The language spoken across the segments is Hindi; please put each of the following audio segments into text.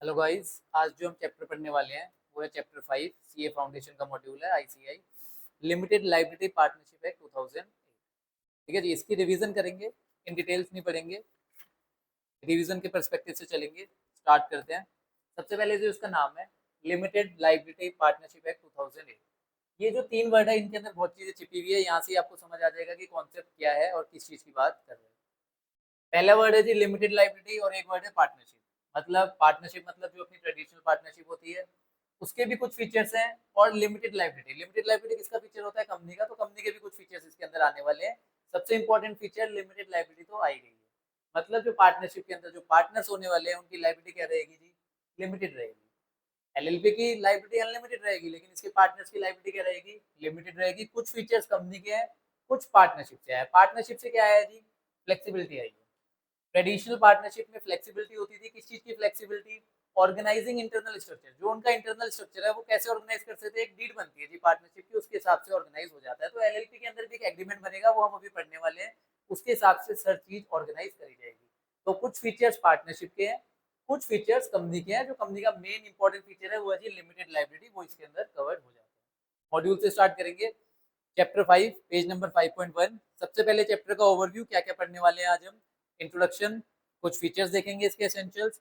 हेलो गाइस, आज जो हम चैप्टर पढ़ने वाले हैं वो है चैप्टर 5 सीए फाउंडेशन का मॉड्यूल है ICI limited liability partnership act 2000। ठीक है जी, इसकी रिवीजन करेंगे, इन डिटेल्स नहीं पढ़ेंगे, रिवीजन के पर्सपेक्टिव से चलेंगे। स्टार्ट करते हैं। सबसे पहले जो इसका नाम है लिमिटेड लाइबिलिटी पार्टनरशिप एक्ट 2008। ये जो तीन वर्ड है इनके अंदर बहुत चीजें छिपी हुई है, यहाँ से आपको समझ आ जाएगा कि कॉन्सेप्ट क्या है और किस चीज की बात कर रहे हैं। पहला वर्ड है जी लिमिटेड लाइबिलिटी और एक वर्ड है पार्टनरशिप। मतलब पार्टनरशिप मतलब जो अपनी ट्रेडिशनल पार्टनरशिप होती है उसके भी कुछ फीचर्स हैं। और लिमिटेड लाइबिलिटी किसका फीचर होता है? कंपनी का। तो कंपनी के भी कुछ फीचर्स इसके अंदर आने वाले हैं। सबसे इंपॉर्टेंट फीचर लिमिटेड लाइबिलिटी तो आई गई है। मतलब जो पार्टनरशिप के अंदर जो पार्टनर्स होने वाले हैं उनकी लाइबिलिटी क्या रहेगी जी? लिमिटेड रहेगी। एलएलपी की लाइबिलिटी अनलिमिटेड रहेगी, लेकिन इसके पार्टनर्स की लाइबिलिटी क्या रहेगी? लिमिटेड रहेगी। कुछ फीचर्स कंपनी के हैं, कुछ पार्टनरशिप से है। पार्टनरशिप से क्या है जी? फ्लेक्सिबिलिटी आई है। ट्रेडिशनल पार्टनरशिप में फ्लेक्सिबिलिटी होती थी। किस चीज की फ्लेक्सिबिलिटी? Organising internal structure. जो उनका इंटरनल स्ट्रक्चर है वो कैसे ऑर्गेनाइज कर सकते हैं? एक डीड बनती है जी पार्टनरशिप की, उसके हिसाब से ऑर्गेनाइज हो जाता है। तो एलएलपी के अंदर भी एक एग्रीमेंट बनेगा, वो हम अभी पढ़ने वाले हैं। उसके हिसाब से हर चीज ऑर्गेनाइज करी जाएगी। तो कुछ फीचर्स पार्टनरशिप के हैं, कुछ फीचर्स कंपनी के हैं। जो कंपनी का मेन इंपॉर्टेंट फीचर है वो है जी लिमिटेड लाइबिलिटी, वो इसके अंदर कवर्ड हो जाता है। मॉड्यूल से स्टार्ट करेंगे। Chapter 5 page number 5.1। सबसे पहले चैप्टर का ओवरव्यू, क्या क्या पढ़ने वाले हैं आज हम। इंट्रोडक्शन, कुछ फीचर्स देखेंगे इसके एसेंशियल्स,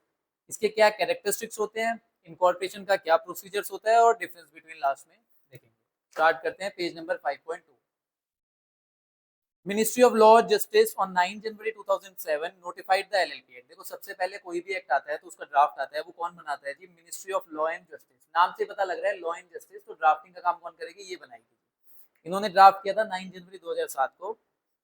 इसके क्या कैरेक्टरिस्टिक्स होते हैं, इनकॉर्पोरेशन का क्या प्रोसीजर्स होता है और डिफरेंस बिटवीन लास्ट में देखेंगे। स्टार्ट करते हैं page number 5.2। Ministry of law justice on 9 January 2007 notified the LLP act. देखो, सबसे पहले कोई भी एक्ट आता है तो उसका ड्राफ्ट आता है, वो कौन बनाता है जी? Ministry of law and justice. नाम से पता लग रहा है लॉ एंड जस्टिस, तो ड्राफ्टिंग का काम कौन करेगी? ये बनाएगी। इन्होंने ड्राफ्ट किया था 9 जनवरी 2007 को।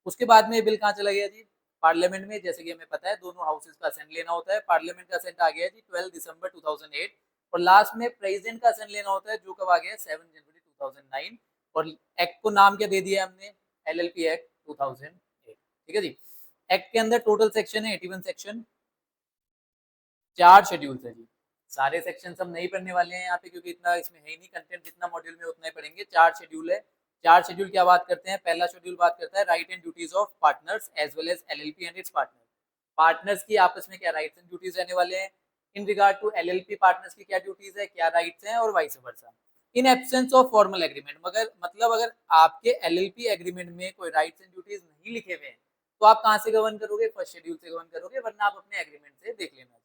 उसके बाद में ये बिल कहाँ चला गया जी? पार्लियामेंट में। जैसे कि हमें पता है दोनों हाउसेज का असेंट लेना होता है। पार्लियामेंट का असेंट आ गया जी 12 दिसंबर 2008। और लास्ट में प्रेसिडेंट का असेंट लेना होता है, जो कब आ गया? 7 जनवरी 2009। और एक्ट को नाम क्या दे दिया हमने? LLP act 2008। ठीक है जी। एक्ट के अंदर टोटल सेक्शन है 81 सेक्शन, 4 शेड्यूल्स है जी। सारे सेक्शन हम नहीं पढ़ने वाले हैं यहाँ पे, क्योंकि इतना इसमें है ही नहीं कंटेंट। जितना मॉड्यूल में उतना ही पढ़ेंगे। 4 शेड्यूल है। 4 शेड्यूल क्या बात करते हैं? पहला शेड्यूल बात करता है right and duties of partners as well as LLP and its partner. Partners की आपस में क्या राइट्स एंड ड्यूटीज रहने वाले हैं। In regard to LLP partners की क्या ड्यूटीज है, क्या राइट्स हैं, और vice versa. In absence of formal agreement, मगर मतलब अगर आपके एलएलपी एग्रीमेंट में कोई राइट्स एंड ड्यूटीज नहीं लिखे हुए हैं तो आप कहाँ से गवर्न करोगे? फर्स्ट शेड्यूल से गवर्न करोगे, वरना आप अपने एग्रीमेंट से देख लेना।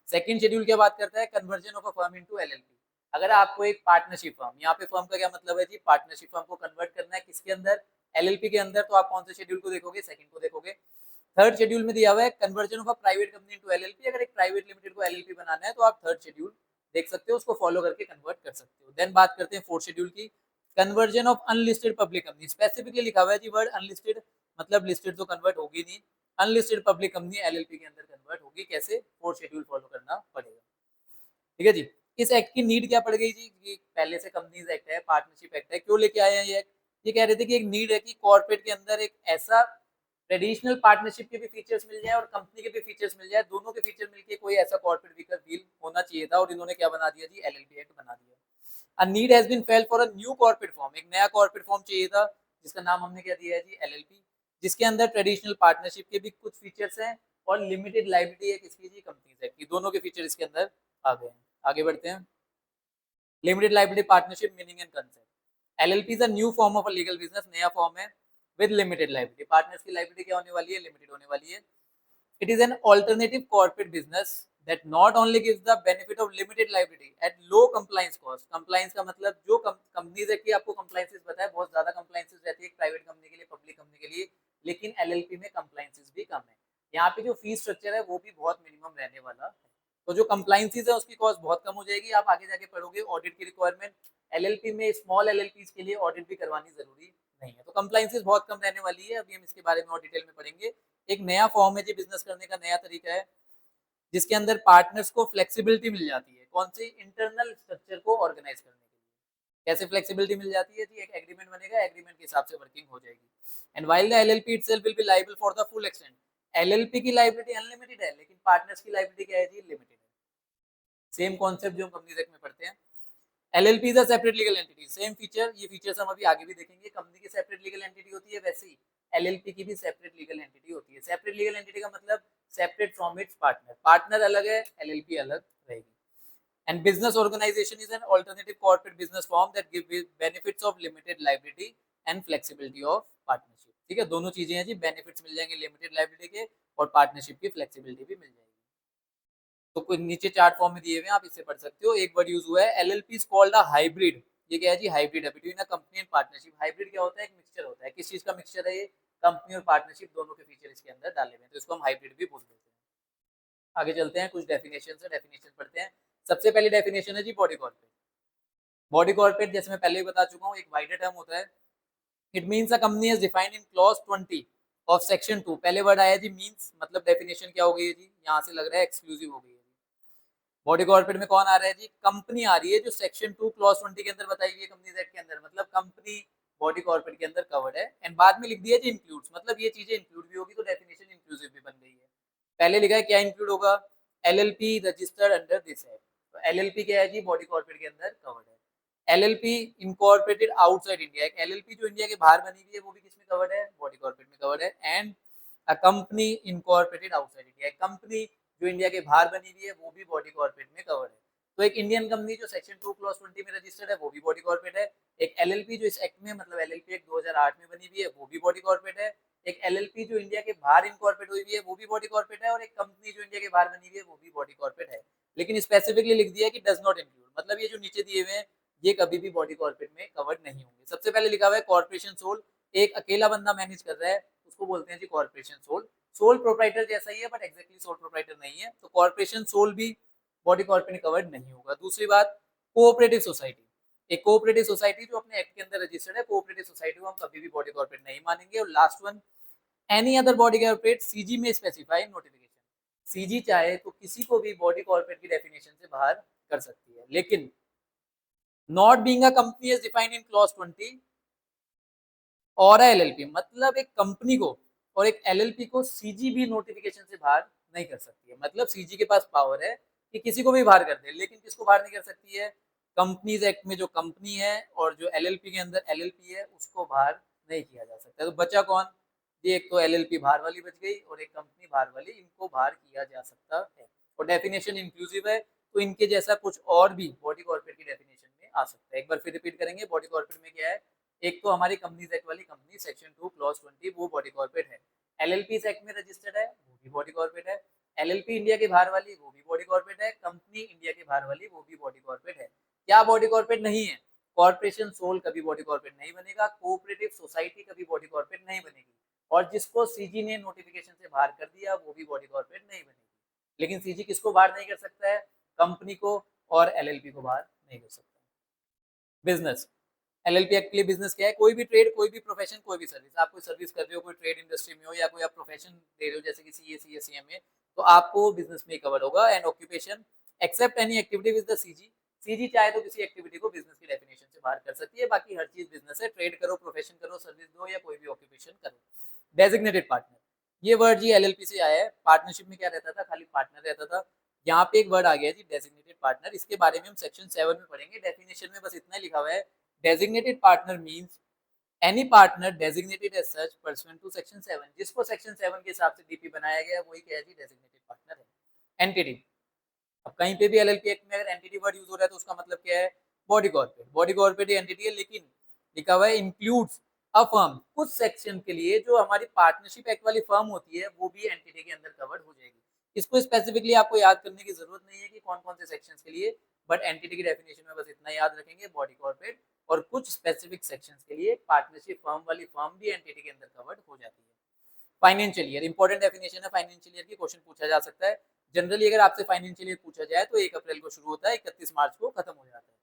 सेकंड शेड्यूल क्या बात करता है? Conversion of a firm into LLP. अगर आपको एक पार्टनरशिप फर्म, यहाँ पे फर्म का क्या मतलब है जी? पार्टनरशिप फर्म को कन्वर्ट करना है किसके अंदर? एलएलपी के अंदर। तो आप कौन से शेड्यूल को देखोगे? सेकंड को देखोगे। थर्ड शेड्यूल में दिया हुआ है conversion of a private company into LLP. अगर एक प्राइवेट लिमिटेड को एलएलपी बनाना है तो आप थर्ड शेड्यूल देख सकते हो, उसको फॉलो करके कन्वर्ट कर सकते हो। देन बात करते हैं फोर्थ शेड्यूल की, conversion of unlisted public company. Specifically लिखा हुआ है जी वर्ड अनलिस्टेड, मतलब लिस्टेड तो कन्वर्ट होगी नहीं। अनलिस्टेड पब्लिक कंपनी एलएलपी के अंदर कन्वर्ट होगी। कैसे? फोर्थ शेड्यूल फॉलो करना पड़ेगा। ठीक है जी। इस एक्ट की नीड क्या पड़ गई जी? कि पहले से कंपनीज एक्ट है, पार्टनरशिप एक्ट है, क्यों लेके आए हैं ये एक्ट? ये कह रहे थे कि एक नीड है कि कॉर्पोरेट के अंदर एक ऐसा ट्रेडिशनल पार्टनरशिप के भी फीचर्स मिल जाए और कंपनी के भी फीचर्स मिल जाए, दोनों के फीचर मिलके कोई ऐसा कॉर्पोरेट व्हीकल डील होना चाहिए था। और इन्होंने क्या बना दिया जी? एलएलपी एक्ट बना दिया। A need has been felt for a new corporate form. एक नया कॉर्पोरेट फॉर्म चाहिए था, जिसका नाम हमने क्या दिया है जी? एलएलपी। जिसके अंदर ट्रेडिशनल पार्टनरशिप के भी कुछ फीचर्स हैं और लिमिटेड लाइबिलिटी है किसकी जी? कंपनीज एक्ट की। दोनों के फीचर इसके अंदर आ गए हैं। आगे बढ़ते हैं। Limited liability partnership meaning and concept. LLP is a new form of a legal business. नया फॉर्म है विद लिमिटेड लाइबिलिटी। पार्टनर्स की लाइबिलिटी क्या होने वाली है? लिमिटेड होने वाली है। It is an alternative corporate business that not only gives the benefit of limited liability at low compliance cost। compliance का मतलब जो कंपनीज है कि आपको compliances पता है, बहुत ज्यादा compliances रहती है प्राइवेट कंपनी के लिए, पब्लिक कंपनी के लिए, लेकिन एलएलपी में compliances भी कम है। यहाँ पे जो फीस स्ट्रक्चर है वो भी बहुत मिनिमम रहने वाला है। तो जो compliances है उसकी कॉस्ट बहुत कम हो जाएगी। आप आगे जाके पढ़ोगे ऑडिट की रिक्वायरमेंट, एलएलपी में स्मॉल एलएलपीज के लिए ऑडिट भी करवानी जरूरी नहीं है। तो कंप्लाइंसेस बहुत कम रहने वाली है। अभी हम इसके बारे में और डिटेल में पढ़ेंगे। एक नया फॉर्म है जी, बिजनेस करने का नया तरीका है, जिसके अंदर पार्टनर्स को फ्लेक्सिबिलिटी मिल जाती है। कौन सी? इंटरनल स्ट्रक्चर को ऑर्गेनाइज करने के लिए। कैसे फ्लेक्सिबिलिटी मिल जाती है जी? एक एग्रीमेंट बनेगा, एग्रीमेंट के हिसाब से वर्किंग हो जाएगी। And while the LLP itself will be liable for the full extent. LLP की लायबिलिटी अनलिमिटेड है, लेकिन पार्टनर्स की लायबिलिटी क्या है जी? लिमिटेड है। सेम कॉन्सेप्ट जो हम कंपनी एक्ट में पढ़ते हैं। LLP is a separate legal entity. Same feature, ये फीचर्स हम अभी आगे भी देखेंगे। कंपनी की सेपरेट लीगल एंटिटी होती है, वैसे ही एलएलपी की भी सेपरेट लीगल एंटिटी होती है। सेपरेट लीगल एंटिटी का मतलब separate from its partner. Partner अलग है, एलएलपी अलग रहेगी। And business organization is an alternative corporate business form that give benefits of limited liability and flexibility of partnership. ठीक है, दोनों चीजें हैं जी, बेनिफिट्स मिल जाएंगे लिमिटेड लाइबिलिटी के और पार्टनरशिप की फ्लेक्सिबिलिटी भी मिल जाएगी। तो कुछ नीचे चार्ट फॉर्म में दिए हुए हैं, आप इससे पढ़ सकते हो। एक वर्ड यूज हुआ है LLP is called a hybrid. ये क्या है जी? हाइब्रिड है between a company and partnership. Hybrid क्या होता है? एक मिक्सचर होता है। किस चीज का मिक्सचर है ये? कंपनी और पार्टनरशिप दोनों के फीचर इसके अंदर डाले हुए हैं, तो इसको हम हाइब्रिड भी बोल देते हैं। आगे चलते हैं, कुछ डेफिनेशन है, डेफिनेशन पढ़ते हैं। सबसे पहली डेफिनेशन है जी बॉडी कॉर्पोरेट। बॉडी कॉर्पोरेट जैसे मैं पहले भी बता चुका हूँ, एक वाइडर टर्म होता है। It means a company is defined in clause 20 of section 2। पहले वर्ड आया जी मीन्स, मतलब डेफिनेशन क्या हो गई है जी? यहाँ से लग रहा है एक्सक्लूसिव हो गई है। बॉडी कॉर्पोरेट में कौन आ रहा है जी? कंपनी आ रही है, जो सेक्शन 2 क्लॉज 20 के अंदर बताई गई है कंपनीज एक्ट के अंदर, मतलब कंपनी बॉडी कॉर्पोरेट के अंदर कवर्ड है। एंड बाद में लिख दिया जी इंक्लूड्स, मतलब ये चीजें इंक्लूड भी होगी, तो डेफिनेशन इंक्लूसिव भी बन गई है। पहले लिखा है क्या इंक्लूड होगा? LLP registered under this act. तो एलएलपी क्या है जी? बॉडी कॉर्पोरेट के अंदर कवर्ड है। एलएलपी इनकॉर्पोरेटेड आउटसाइड इंडिया, एक एलएलपी जो इंडिया के बाहर बनी हुई है वो भी किसमें कवर्ड है? बॉडी कॉर्पोरेट में कवर्ड है। And a company incorporated outside India, एक कंपनी जो इंडिया के बाहर बनी हुई है वो भी बॉडी कॉर्पोरेट में कवर्ड है। तो एक इंडियन कंपनी जो सेक्शन 2 क्लॉज 20 में रजिस्टर्ड है वो भी बॉडी कॉर्पोरेट है। एक एलएलपी जो इस एक्ट में, मतलब एलएलपी एक्ट 2008 में बनी हुई है वो भी बॉडी कॉर्पोरेट है। एक एलएलपी जो इंडिया के बाहर इनकॉर्पोरेट हुई है वो भी बॉडी कॉर्पोरेट है। और एक कंपनी जो इंडिया के बाहर बनी हुई है वो भी बॉडी कॉर्पोरेट है। लेकिन स्पेसिफिकली लिख दिया है कि डज नॉट इंक्लूड, मतलब ये जो नीचे दिए हुए हैं ये कभी भी बॉडी कॉर्पोरेट में कवर्ड नहीं होंगे। सबसे पहले लिखा हुआ है कॉर्पोरेशन सोल, एक अकेला बंदा मैनेज कर रहा है उसको बोलते हैं जी कॉर्पोरेशन सोल। सोल प्रोप्राइटर जैसा ही है बट एग्जैक्टली सोल प्रोप्राइटर नहीं है, तो कॉर्पोरेशन सोल भी बॉडी कॉर्पोरेट में कवर्ड नहीं होगा। दूसरी बात, कोऑपरेटिव सोसाइटी, एक कोऑपरेटिव सोसाइटी जो अपने एक्ट के अंदर रजिस्टर्ड है, कोऑपरेटिव सोसाइटी को हम कभी भी बॉडी कॉर्पोरेट नहीं मानेंगे। और last one, any other body corporate CG में स्पेसिफाई नोटिफिकेशन, सीजी चाहे तो किसी को भी बॉडी कॉर्पोरेट की डेफिनेशन से बाहर कर सकती है। लेकिन not being a company is defined in clause 20 और एलएलपी, मतलब एक कंपनी को और एक एलएलपी को सीजी भी नोटिफिकेशन से बाहर नहीं कर सकती है। मतलब सीजी के पास पावर है कि किसी को भी बाहर कर दे, लेकिन किसको बाहर नहीं कर सकती है? कंपनीज एक्ट में जो कंपनी है और जो एलएलपी के अंदर एलएलपी है उसको बाहर नहीं किया जा सकता। तो बचा कौन? ये एक तो एलएलपी बाहर वाली बच गई और एक कंपनी बाहर वाली, इनको बाहर किया जा सकता है। और डेफिनेशन इंक्लूसिव है, तो इनके जैसा कुछ और भी बॉडी कॉर्पोरेट की डेफिनेशन में आ सकता है। एक बार फिर रिपीट करेंगे, बॉडी कॉर्पोरेट में क्या है? एक तो हमारी कंपनीज एक्ट वाली कंपनी सेक्शन 2 क्लॉज 20 वो बॉडी कॉर्पोरेट है। एलएलपी एक्ट में रजिस्टर्ड है वो भी बॉडी कॉर्पोरेट है। एलएलपी इंडिया के बाहर वाली वो भी बॉडी कॉर्पोरेट है। कंपनी इंडिया के बाहर वाली वो भी बॉडी कॉर्पोरेट है। क्या बॉडी कॉर्पोरेट नहीं है? कॉर्पोरेशन सोल कभी बॉडी कॉर्पोरेट नहीं बनेगा, कोऑपरेटिव सोसाइटी कभी बॉडी कॉर्पोरेट नहीं बनेगी, और जिसको सीजी ने नोटिफिकेशन से बाहर कर दिया वो भी बॉडी कॉर्पोरेट नहीं बनेगी। लेकिन सीजी किसको बाहर नहीं कर सकता है? कंपनी को और एलएलपी को बाहर नहीं कर सकता। बिजनेस, एलएलपी एक्ट के लिए बिजनेस क्या है? कोई भी ट्रेड, कोई भी प्रोफेशन, कोई भी सर्विस। आप कोई सर्विस कर रहे हो, कोई ट्रेड इंडस्ट्री में हो या कोई आप प्रोफेशन दे रहे हो जैसे कि सीए, सीएसईएम में, तो आपको बिजनेस में कवर होगा। And occupation, except any activity with the CG, CG चाहे तो किसी एक्टिविटी को बिजनेस की डेफिनेशन से बाहर कर सकती है, बाकी हर चीज बिजनेस है। ट्रेड करो, प्रोफेशन करो, सर्विस दो या कोई भी ऑक्यूपेशन करो। डेजिग्नेटेड पार्टनर, ये वर्ड जी एलएलपी से आया है। पार्टनरशिप में क्या रहता था? खाली पार्टनर रहता था। यहाँ पे एक वर्ड आ गया जी डेजिग्नेटेड पार्टनर, इसके बारे में हम सेक्शन 7 में पढ़ेंगे। डेफिनेशन में बस इतना लिखा हुआ है, designated partner means any partner designated as such pursuant to section 7, जिसको सेक्शन 7 के हिसाब से डीपी बनाया गया वही क्या है जी? डेजिग्नेटेड पार्टनर है। एंटिटी, अब कहीं पे भी एलएलपी एक्ट में अगर एंटिटी वर्ड यूज हो रहा है तो उसका मतलब क्या है? Body corporate, body corporate entity है। लेकिन लिखा हुआ है इंक्लूड्स अ फर्म, कुछ सेक्शन के लिए जो हमारी पार्टनरशिप एक्ट वाली फर्म होती है वो भी एंटिटी के अंदर कवर्ड हो जाएगी। इसको स्पेसिफिकली आपको याद करने की जरूरत नहीं है कि कौन कौन से सेक्शंस के लिए, बट एंटिटी की डेफिनेशन में बस इतना याद रखेंगे, बॉडी कॉर्पोरेट और कुछ स्पेसिफिक सेक्शंस के लिए पार्टनरशिप फर्म वाली फर्म भी एंटिटी के अंदर कवर्ड हो जाती है। फाइनेंशियल ईयर, इंपॉर्टेंट डेफिनेशन है फाइनेंशियल ईयर की, क्वेश्चन पूछा जा सकता है। जनरली अगर आपसे फाइनेंशियल ईयर पूछा जाए तो 1 अप्रैल को शुरू होता है, 31 मार्च को खत्म हो जाता है।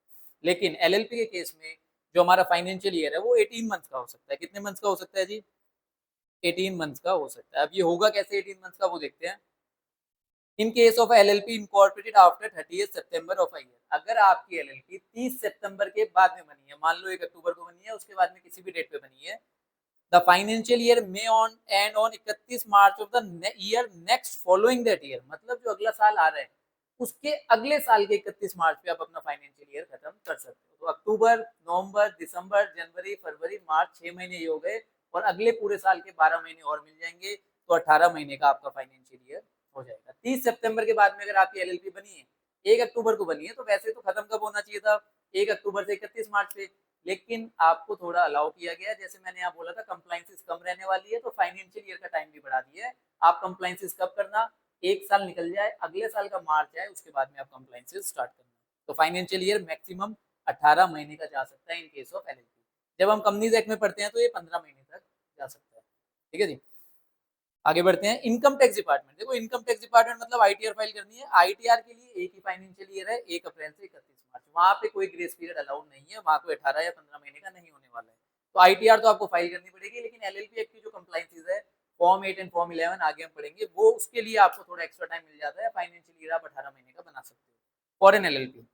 लेकिन एलएलपी के केस में जो हमारा फाइनेंशियल ईयर है वो 18 मंथ्स का हो सकता है। कितने मंथ्स का हो सकता है जी? 18 मंथ्स का हो सकता है। अब ये होगा कैसे 18 मंथ्स का, वो देखते हैं। In case of LLP incorporated after 30 September of a year, अगर आपकी एलएलपी 30 सितंबर के बाद में बनी है, मान लो 1 अक्टूबर को बनी है, उसके बाद में किसी भी डेट पे बनी है, the financial year may on and on 31 March of the year next following that year, मतलब जो अगला साल आ रहा है उसके अगले साल के 31 मार्च पे आप अपना फाइनेंशियल ईयर खत्म कर सकते हो। तो अक्टूबर, नवंबर, दिसंबर, जनवरी, फरवरी, मार्च, 6 महीने ये हो गए और अगले पूरे साल के 12 महीने और मिल जाएंगे, तो 18 महीने का आपका फाइनेंशियल ईयर हो जाएगा। 30 सितंबर के बाद में अगर आपकी एलएलपी बनी है, 1 अक्टूबर को बनी है, तो वैसे तो खत्म कब होना चाहिए था, 1 अक्टूबर से 31 मार्च पे, लेकिन आपको थोड़ा अलाउ किया गया, जैसे मैंने यहाँ बोला था कंप्लायंसेस कम रहने वाली है, तो फाइनेंशियल ईयर का टाइम भी बढ़ा दिया है। आप कंप्लायंसेस कब करना, 1 साल निकल जाए, अगले साल का मार्च आए, उसके बाद में आप कंप्लायंसेस स्टार्ट करना। तो फाइनेंशियल ईयर मैक्सिमम 18 महीने का जा सकता है इन केस ऑफ एलएलपी। जब हम कंपनीज एक्ट में पढ़ते हैं तो ये 15 महीने तक जा सकता है। ठीक है जी। आगे बढ़ते हैं, इनकम टैक्स डिपार्टमेंट। देखो इनकम टैक्स डिपार्टमेंट मतलब आईटीआर फाइल करनी है। आईटीआर के लिए एक ही फाइनेंशियल ईयर है, 1 अप्रैल से 31 मार्च। वहां पे कोई ग्रेस पीरियड अलाउड नहीं है, वहां कोई 18 या 15 महीने का नहीं होने वाला है। तो आईटीआर तो आपको फाइल करनी पड़ेगी, लेकिन एलएलपी एक्ट की जो कंप्लायंसेस है, फॉर्म 8 एंड फॉर्म 11 आगे हम पढ़ेंगे, वो उसके लिए आपको थोड़ा एक्स्ट्रा टाइम मिल जाता है। फाइनेंशियल ईयर आप 18 महीने का बना सकते हो। For an LLP,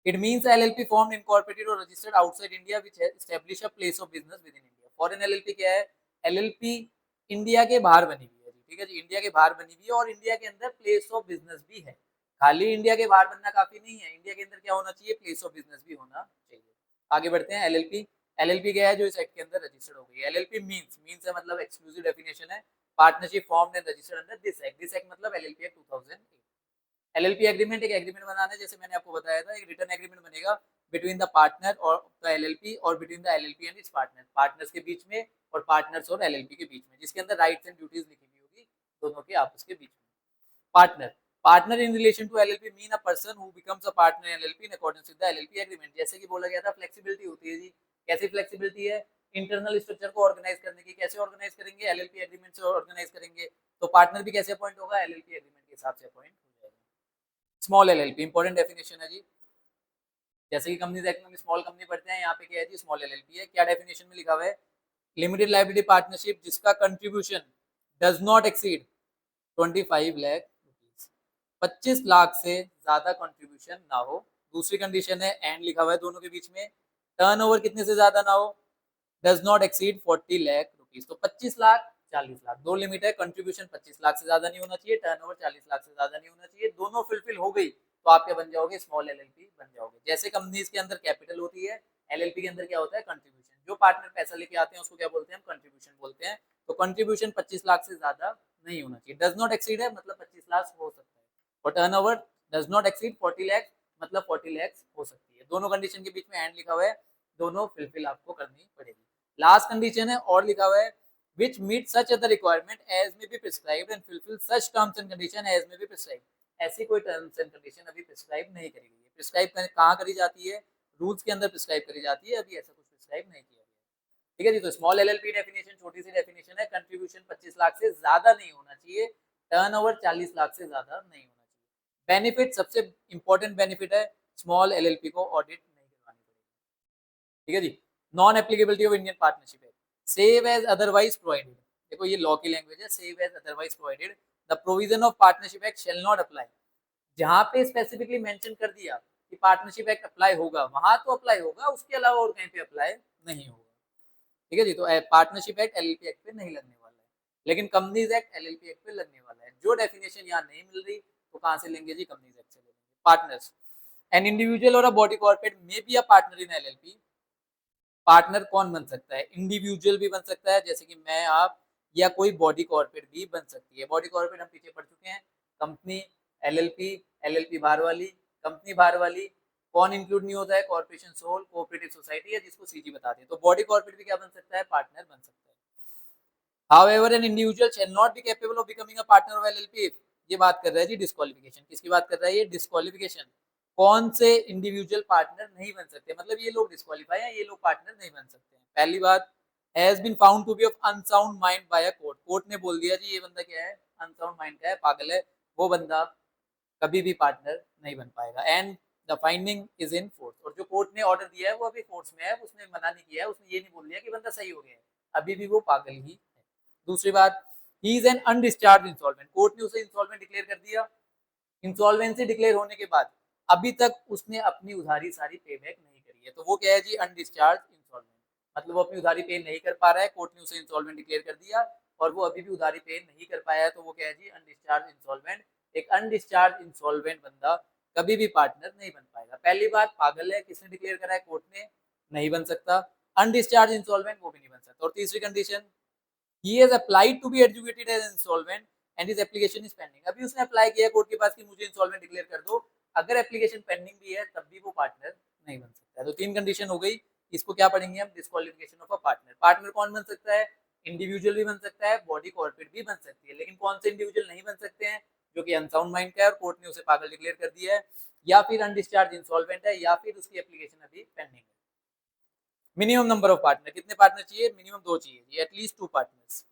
it means a LLP formed, incorporated or registered outside India which has established a place of business within India. Foreign LLP क्या है, LLP इंडिया के बाहर बनी हुई है, ठीक है जी, इंडिया के बाहर बनी हुई है और इंडिया के अंदर प्लेस ऑफ बिजनेस भी है। खाली इंडिया के बाहर बनना काफी नहीं है, इंडिया के अंदर क्या होना चाहिए, प्लेस ऑफ बिजनेस भी होना चाहिए। आगे बढ़ते हैं, एलएलपी। एलएलपी क्या है, जो इस एक्ट के अंदर रजिस्टर्ड हो गई है। एलएलपी मींस है मतलब एक्सक्लूसिव डेफिनेशन है, partnership formed and registered under this act. This act मतलब एलएलपी एक्ट 2008। एलएलपी एग्रीमेंट, एक एग्रीमेंट बनाना है, जैसे मैंने आपको बताया था, एक रिटर्न एग्रीमेंट बनेगा बिटवीन द पार्टनर और द एलएलपी और between the LLP and its partner, partners के बीच में और पार्टनर्स और एलएलपी के बीच में, जिसके अंदर राइट्स एंड ड्यूटीज लिखी हुई होगी दोनों के आपस के बीच में। Partner, partner in relation to LLP mean a person who becomes a partner in LLP in accordance with the LLP agreement. जैसे कि बोला गया था फ्लेक्सिबिलिटी होती है जी, कैसी फ्लेक्सिबिलिटी है, इंटरनल स्ट्रक्चर को ऑर्गेनाइज करने की। कैसे ऑर्गेनाइज करेंगे, एलएलपी एग्रीमेंट से ऑर्गेनाइज करेंगे। तो पार्टनर भी कैसे अपॉइंट होगा, एलएलपी एग्रीमेंट के हिसाब से अपॉइंट हो जाएगा। स्मॉल एलएलपी इंपॉर्टेंट डेफिनेशन है जी, जैसे कि कंपनीज एक्ट में स्मॉल कंपनी पढ़ते हैं, यहाँ पे क्या है जी, स्मॉल एलएलपी है। क्या डेफिनेशन में लिखा हुआ है, लिमिटेड लायबिलिटी पार्टनरशिप जिसका contribution does not exceed 25 lakh rupees, 25 lakh से ज्यादा कंट्रीब्यूशन ना हो। दूसरी कंडीशन है, एंड लिखा हुआ है दोनों के बीच में, टर्नओवर कितने से ज्यादा ना हो, does not exceed 40 lakh rupees. तो 25 लाख 40 लाख, दो लिमिट है, कंट्रीब्यूशन 25 लाख से ज्यादा नहीं होना चाहिए, टर्नओवर 40 लाख से ज्यादा नहीं होना चाहिए। दोनों फुलफिल हो गई तो आप क्या बन जाओगे, स्मॉल एलएलपी बन जाओगे। जैसे कंपनीज के अंदर कैपिटल होती है, एलएलपी के अंदर क्या होता है, कंट्रीब्यूशन। जो पार्टनर पैसा लेके आते हैं उसको क्या बोलते हैं, हम कंट्रीब्यूशन बोलते हैं। तो कंट्रीब्यूशन 25 लाख से ज्यादा नहीं होना चाहिए। डज नॉट एक्सीड है मतलब 25 लाख हो सकता है, और turnover does not exceed 40 lakh मतलब 40 लाख हो सकती है। दोनों कंडीशन के बीच में एंड लिखा हुआ है, दोनों फुलफिल आपको करनी पड़ेगी। लास्ट कंडीशन है, और लिखा हुआ है, which meet such other requirement as may be prescribed and fulfill such terms and condition as may be prescribed। ऐसी कोई टर्म्स एंड कंडीशन अभी प्रिस्क्राइब नहीं करी गई है। प्रिस्क्राइब कहाँ करी जाती है, रूल्स के अंदर प्रिस्क्राइब करी जाती है, अभी ऐसा कुछ प्रिस्क्राइब नहीं किया गया। ठीक है जी। तो स्मॉल एलएलपी डेफिनेशन छोटी सी डेफिनेशन है, कंट्रीब्यूशन 25 लाख से ज्यादा नहीं होना चाहिए, टर्नओवर 40 लाख से ज्यादा नहीं होना चाहिए। बेनिफिट, सबसे इंपॉर्टेंट बेनिफिट है, स्मॉल एलएलपी को ऑडिट नहीं करवानी पड़ेगी। ठीक है जी। Non applicability of Indian partnership act, save as otherwise provided. देखो ये लॉ की लैंग्वेज है, save as otherwise provided the provision of partnership act shall not apply. जहां पे स्पेसिफिकली मेंशन कर दिया कि पार्टनरशिप एक्ट अप्लाई होगा, वहां तो अप्लाई होगा, उसके अलावा और कहीं पे अप्लाई नहीं होगा। ठीक है जी। तो पार्टनरशिप एक्ट एलएलपी एक्ट पे नहीं लगने वाला है, लेकिन कंपनीज एक्ट एलएलपी एक्ट पे लगने वाला है। जो डेफिनेशन यहाँ नहीं मिल रही तो कहां से लेंगे जी, कंपनीज एक्ट से लेंगे। पार्टनर्स, एन इंडिविजुअल और अ body corporate may be a partner in LLP. Partner कौन बन सकता है, इंडिविजुअल भी बन सकता है जैसे कि मैं आप, या कोई बॉडी कॉर्पोरेट भी बन सकती है। बॉडी कॉर्पोरेट हम पीछे पढ़ चुके हैं, कंपनी, एलएलपी, एलएलपी बाहर वाली, कंपनी बाहर वाली। कौन इंक्लूड नहीं होता है, कॉर्पोरेशन सोल, कोऑपरेटिव सोसाइटी, या जिसको सीजी बताते हैं। तो बॉडी कॉर्पोरेट भी क्या बन सकता है, पार्टनर बन सकता है। However, an individual shall not be capable of becoming a partner of LLP। ये बात कर रहा है जी डिस्क्वालिफिकेशन, किसकी बात कर रहा है ये, डिस्क्वालिफिकेशन। कौन से इंडिविजुअल पार्टनर नहीं बन सकते, मतलब ये लोग डिस्क्वालीफाई हैं, ये लोग पार्टनर नहीं बन सकते हैं। पहली बात, has been found to be of unsound mind by a court. Court ने बोल दिया जी ये बंदा क्या है, अनसाउंड माइंड का है, पागल है, वो बंदा कभी भी पार्टनर नहीं बन पाएगा। And the finding is in force, और जो कोर्ट ने ऑर्डर दिया है वो अभी फोर्स में है, उसने मना नहीं किया है, उसने ये नहीं बोल दिया कि बंदा सही हो गया है, अभी भी वो पागल ही है। दूसरी बात, he is an undischarged installment. Court ने उसे इंस्टॉलमेंट डिक्लेयर कर दिया, इंसॉल्वेंसी डिक्लेयर होने के बाद अभी तक उसने अपनी उधारी सारी पे बैक नहीं करी है, तो वो क्या है जी, अनडिस्चार्ज इंसॉल्वेंट। मतलब वो अपनी उधारी पे नहीं कर पा रहा है, कोर्ट ने उसे इंसॉल्वेंट डिक्लेयर कर दिया और वो अभी भी उधारी पे नहीं कर पाया है, तो वो क्या है जी, अनडिस्चार्ज इंसॉल्वेंट। एक अनडिस्चार्ज इंसॉल्वेंट बंदा कभी भी पार्टनर नहीं बन पाएगा। पहली बात, पागल है, किसने डिक्लेयर करा है, कोर्ट ने, नहीं बन सकता। अनडिस्चार्ज इंसॉल्वेंट वो भी नहीं बन सकता। और तीसरी condition, he has applied to be adjudicated as insolvent and his application is pending. अभी उसने अप्लाई किया कोर्ट के पास कि मुझे इंसॉल्वेंट डिक्लेयर कर दो, अगर एप्लीकेशन पेंडिंग भी है तब भी वो पार्टनर नहीं बन सकता। तो 3 कंडीशन हो गई। इसको क्या पढ़ेंगे हम, disqualification of a partner. Partner कौन बन सकता है, इंडिविजुअल भी बन सकता है, बॉडी कॉर्पोरेट भी बन सकती है, लेकिन कौन से इंडिविजुअल नहीं बन सकते हैं, जो कि अनसाउंड माइंड का है और कोर्ट ने उसे पागल डिक्लेयर कर दिया है, या फिर अनडिस्चार्ज इंसॉल्वेंट है, या फिर उसकी एप्लीकेशन अभी पेंडिंग है। मिनिमम नंबर ऑफ पार्टनर, कितने पार्टनर चाहिए, मिनिमम 2 चाहिए, एटलीस्ट 2 पार्टनर्स।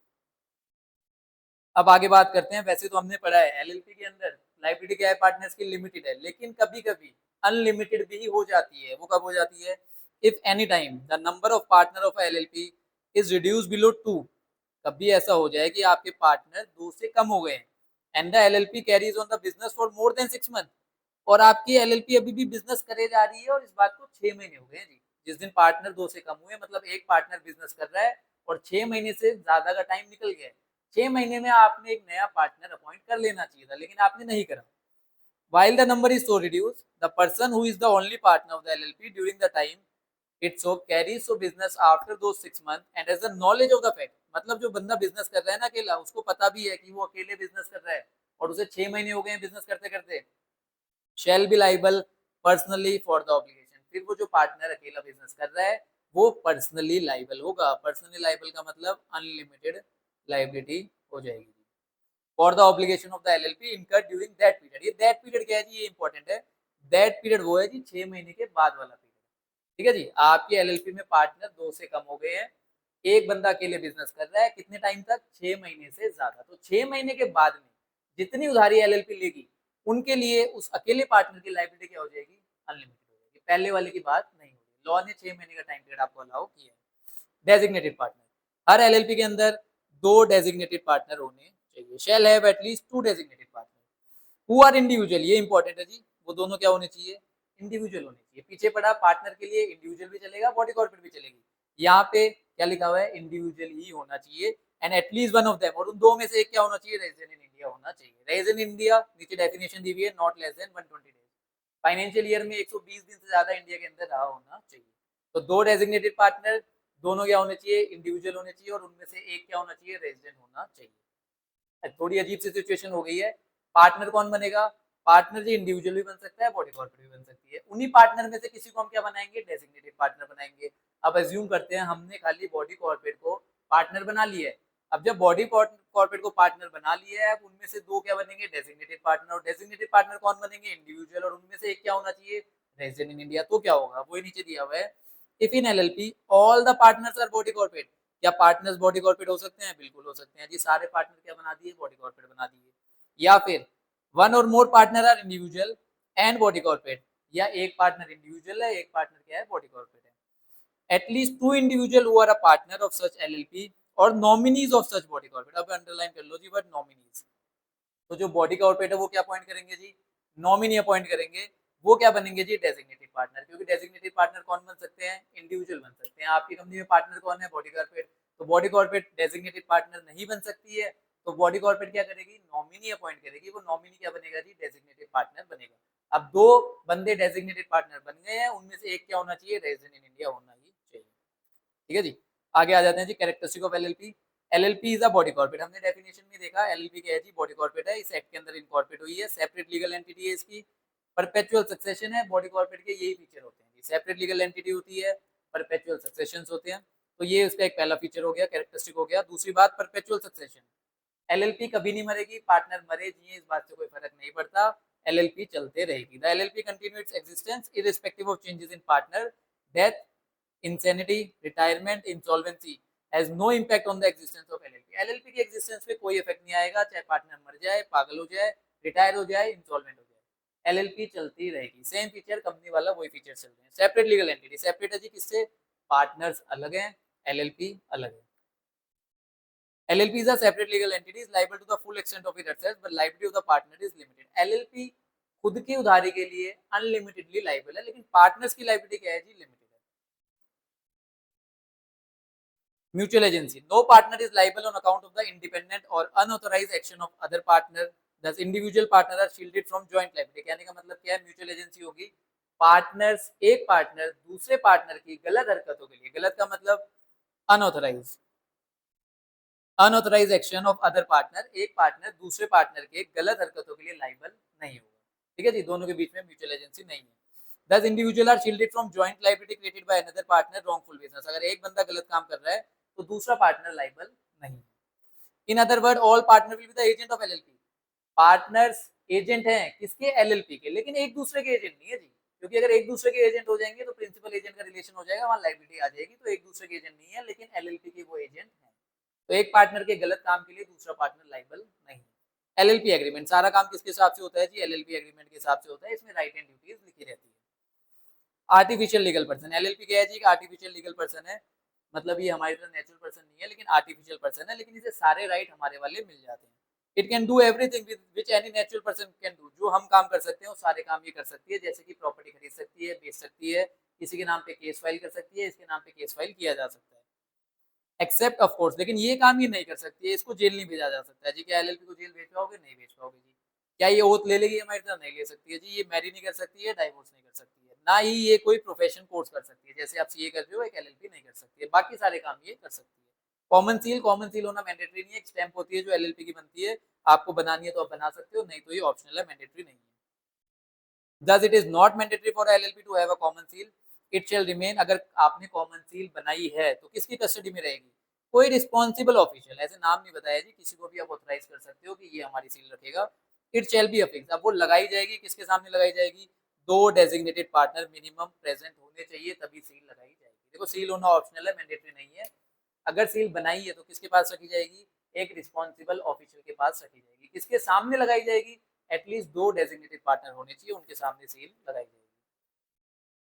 अब आगे बात करते हैं। वैसे तो हमने पढ़ा है एलएलपी के अंदर लायबिलिटी क्या है, पार्टनर्स की लिमिटेड है, लेकिन कभी कभी अनलिमिटेड भी हो जाती है। वो कब हो जाती है, if any time the number of partner of LLP is reduce below 2। कभी ऐसा हो जाए कि आपके पार्टनर 2 से कम हो गए हैं, and the LLP carries on the business for more than 6 month, और आपकी एलएलपी अभी भी बिजनेस करे जा रही है और इस बात को 6 महीने हो गए हैं जी। जिस दिन पार्टनर 2 से कम हुए, मतलब एक पार्टनर बिजनेस कर रहा है और 6 महीने से ज्यादा का टाइम निकल गया है, 6 महीने में आपने एक नया पार्टनर अपॉइंट कर लेना चाहिए था, लेकिन आपने नहीं करा। While the number is so reduced, the person who is the only partner of the LLP during the time it so carries so business after those 6 months and has the knowledge of the fact, मतलब जो बंदा बिजनेस कर रहा है ना अकेला, उसको पता भी है कि वो अकेले बिजनेस कर रहा है और उसे 6 महीने हो गए हैं बिजनेस करते करते, shall be liable personally for the obligation। फिर वो जो पार्टनर अकेला बिजनेस कर रहा है वो पर्सनली लाइबल होगा। पर्सनली लाइबल का मतलब अनलिमिटेड लाइबिलिटी हो जाएगी for the obligation of the LLP incurred during that period. ये दैट पीरियड क्या है जी, ये इंपॉर्टेंट है। दैट पीरियड वो है जी 6 महीने के बाद वाला पीरियड। ठीक है जी, आपके एलएलपी में पार्टनर 2 से कम हो गए हैं, एक बंदा अकेले बिजनेस कर रहा है, कितने टाइम तक, 6 महीने से ज्यादा। तो 6 महीने के बाद में जितनी उधारी एलएलपी लेगी उनके लिए उस अकेले पार्टनर की लायबिलिटी क्या हो जाएगी, अनलिमिटेड हो जाएगी। पहले वाले की बात नहीं होगी। लॉ ने 6 महीने का टाइम पीरियड आपको अलाउ किया है। डेजिग्नेटेड पार्टनर, हर एलएलपी के अंदर 2 डेजिग्नेटेड पार्टनर होने चाहिए। Shall have at least 2 designated partner who are individual. ये इंपॉर्टेंट है जी, वो दोनों क्या होने चाहिए, इंडिविजुअल होने चाहिए। पीछे पड़ा पार्टनर के लिए इंडिविजुअल भी चलेगा, बॉडी कॉर्पोरेट भी चलेगी। यहाँ पे क्या लिखा हुआ है, इंडिविजुअल ही होना चाहिए and at least one of them, और उन दो में से एक क्या होना चाहिए, रेजिडेंट इन इंडिया होना चाहिए। रेजिडेंट इन इंडिया नीचे डेफिनेशन दी हुई है, not less than 120 days, financial year में 120 दिन से ज्यादा इंडिया के अंदर रहा होना चाहिए। तो 2 डेजिग्नेटेड पार्टनर, दोनों क्या होने चाहिए, इंडिविजुअल होने चाहिए, और उनमें से एक क्या होना चाहिए, रेजिडेंट होना चाहिए। थोड़ी अजीब सी सिचुएशन हो गई है। पार्टनर कौन बनेगा, पार्टनर जी इंडिविजुअल भी बन सकता है, बॉडी कॉर्पोरेट भी बन सकती है। उन्हीं पार्टनर में से किसी को हम क्या बनाएंगे, डेजिग्नेटेड पार्टनर बनाएंगे। अब अज्यूम करते हैं हमने खाली बॉडी कॉर्पोरेट को पार्टनर बना लिया है। अब जब बॉडी कॉर्पोरेट को पार्टनर बना लिया है, अब उनमें से 2 क्या बनेंगे, डेजिग्नेटेड पार्टनर। और डेजिग्नेटेड पार्टनर कौन बनेंगे, इंडिविजुअल, और उनमें से एक क्या होना चाहिए, रेजिडेंट इन इंडिया। तो क्या होगा, वो नीचे दिया हुआ है, if in LLP all the partners our body corporate. क्या पार्टनर्स बॉडी कॉर्पोरेट हो सकते हैं, बिल्कुल हो सकते हैं जी। सारे पार्टनर क्या बना दिए, बॉडी कॉर्पोरेट बना दिए। या फिर one or more partner are individual and body corporate, या एक पार्टनर इंडिविजुअल है, एक पार्टनर क्या है, बॉडी कॉर्पोरेट है। At least 2 individual who are a partner of such LLP or nominees of such body corporate. अब अंडरलाइन कर लो जी वर्ड नॉमिनीज। तो जो बॉडी कॉर्पोरेट है वो क्या अपॉइंट करेंगे जी, नॉमिनी अपॉइंट करेंगे। वो क्या बनेंगे जी, डेजिग्नेटेड पार्टनर। क्योंकि डेजिग्नेटेड पार्टनर कौन बन सकते हैं, इंडिविजुअल बन सकते हैं। आपकी कंपनी में पार्टनर कौन है, बॉडी कॉर्पोरेट। तो बॉडी कॉर्पोरेट डेजिग्नेटेड पार्टनर नहीं बन सकती है, तो बॉडी कॉर्पोरेट क्या करेगी, नॉमिनी अपॉइंट करेगी। वो नॉमिनी क्या बनेगा जी, डेजिग्नेटेड पार्टनर बनेगा। अब 2 बंदे डेजिग्नेटेड पार्टनर बन गए हैं, उनमें से एक क्या होना चाहिए, रेजिडेंट इन इंडिया होना ही चाहिए। ठीक है जी, आगे आ जाते हैं जी, characteristic of LLP. LLP is a body corporate. हमने डेफिनेशन में देखा एलएलपी क्या है जी, बॉडी कॉर्पोरेट है, इस एक्ट के अंदर इनकॉर्पोरेट हुई है, सेपरेट लीगल एंटिटी है इसकी, परपेचुअल सक्सेशन है। बॉडी कॉर्पोरेट के यही फीचर होते हैं, सेपरेट लीगल एंटिटी होती है, परपेचुअल सक्सेशन होते हैं। तो ये उसका एक पहला फीचर हो गया, कैरेक्टरिस्टिक हो गया। दूसरी बात, परपेचुअल सक्सेशन। एलएलपी कभी नहीं मरेगी, पार्टनर मरे जिए इस बात से कोई फर्क नहीं पड़ता, एलएलपी चलते रहेगी। The LLP continue its existence irrespective of changes in partner, death, insanity, retirement, insolvency has no impact on the existence of LLP। LLP की existence पे कोई इफेक्ट नहीं आएगा, चाहे पार्टनर मर जाए, पागल हो जाए, रिटायर हो जाए, इंसॉल्वेंट हो जाए, LLP चलती रहेगी। सेम फीचर कंपनी वाला वही फीचर चल रहे हैं। सेपरेट लीगल एंटिटी, सेपरेट है जी किससे, पार्टनर्स अलग हैं, LLP अलग है। LLP is a separate legal entity is liable to the full extent of its assets but liability of the partner is limited। LLP खुद की उधारी के लिए अनलिमिटेडली लाइबल है, लेकिन पार्टनर्स की लाइबिलिटी क्या है जी, लिमिटेड है। Mutual agency, no partner is liable on account of the independent or unauthorized action of other partner, thus individual partner are shielded from joint liability। कहने का मतलब क्या है, म्यूचुअल एजेंसी होगी, पार्टनर्स, एक पार्टनर दूसरे पार्टनर की गलत हरकतों के लिए, गलत का मतलब unauthorised, unauthorised action of other partner, एक पार्टनर दूसरे पार्टनर के गलत हरकतों के लिए लाइबल नहीं होगा। ठीक है जी, दोनों के बीच में म्यूचुअल एजेंसी नहीं है। Thus individual are shielded from joint liability created by another partner wrongful business। अगर एक बंदा गलत काम कर रहा है तो दूसरा पार्टनर लाइबल नहीं है। In other word all partner will be the agent of LLP. Partners agent हैं किसके, एलएलपी के, लेकिन एक दूसरे के एजेंट नहीं है जी, क्योंकि अगर एक दूसरे के एजेंट हो जाएंगे तो प्रिंसिपल एजेंट का रिलेशन हो जाएगा, वहां लाइबिलिटी आ जाएगी। तो एक दूसरे के एजेंट नहीं है, लेकिन एलएलपी के वो एजेंट हैं। तो एक पार्टनर के गलत काम के लिए दूसरा पार्टनर लाइबल नहीं। एलएलपी एग्रीमेंट, सारा काम किसके हिसाब से होता है जी, एलएलपी एग्रीमेंट के हिसाब से होता है। इसमें राइट एंड ड्यूटीज लिखी रहती है। आर्टिफिशियल लीगल पर्सन, एलएलपी क्या है जी, आर्टिफिशियल लीगल पर्सन है, मतलब ये हमारी तरह नेचुरल पर्सन नहीं है, लेकिन आर्टिफिशियल पर्सन है, लेकिन इसे सारे राइट हमारे वाले मिल जाते हैं। It can do everything which any natural person can do. जो हम काम कर सकते हैं वो सारे काम ये कर सकती है, जैसे कि प्रॉपर्टी खरीद सकती है, बेच सकती है, किसी के नाम पे केस फाइल कर सकती है, इसके नाम पे केस फाइल किया जा सकता है। एक्सेप्ट ऑफ कोर्स, लेकिन ये काम ये नहीं कर सकती है, इसको जेल नहीं भेजा जा सकता है जी। क्या एलएलपी को जेल भेज पाओगे, नहीं भेज पाओगे जी। क्या ये ओथ ले लेगी हमारी तरह, नहीं ले सकती है जी। ये मैरी नहीं कर सकती है, डाइवोर्स नहीं कर सकती है, ना ही ये कोई प्रोफेशन कोर्स कर सकती है, जैसे आप सीए कर रहे हो, एक एलएलपी नहीं कर सकती है। बाकी सारे काम ये कर सकती है। कॉमन सील होना मैंडेटरी नहीं है, एक स्टैंप होती है जो एलएलपी की बनती है, आपको बनानी है तो आप बना सकते हो, नहीं तो ये ऑप्शनल है, मैंडेटरी नहीं है। Thus it is not mandatory for LLP to have a common seal. It shall remain, अगर आपने कॉमन सील बनाई है तो किसकी कस्टडी में रहेगी, कोई रिस्पॉन्सिबल ऑफिशियल, ऐसे नाम नहीं बताया जी, किसी को भी आप ऑथराइज कर सकते हो कि ये हमारी सील रखेगा। इट शैल बी अफिक्स, अब वो लगाई जाएगी, किसके सामने लगाई जाएगी, दो डेजिग्नेटेड पार्टनर मिनिमम प्रेजेंट होने चाहिए तभी सील लगाई जाएगी। देखो सील होना ऑप्शनल है, मैंडेटरी नहीं है। अगर सील बनाई है तो किसके पास रखी जाएगी, एक रिस्पॉन्सिबल ऑफिशियल के पास रखी जाएगी। किसके सामने लगाई जाएगी, एटलीस्ट दो डेजिग्नेटेड पार्टनर होने चाहिए, उनके सामने सील लगाई जाएगी।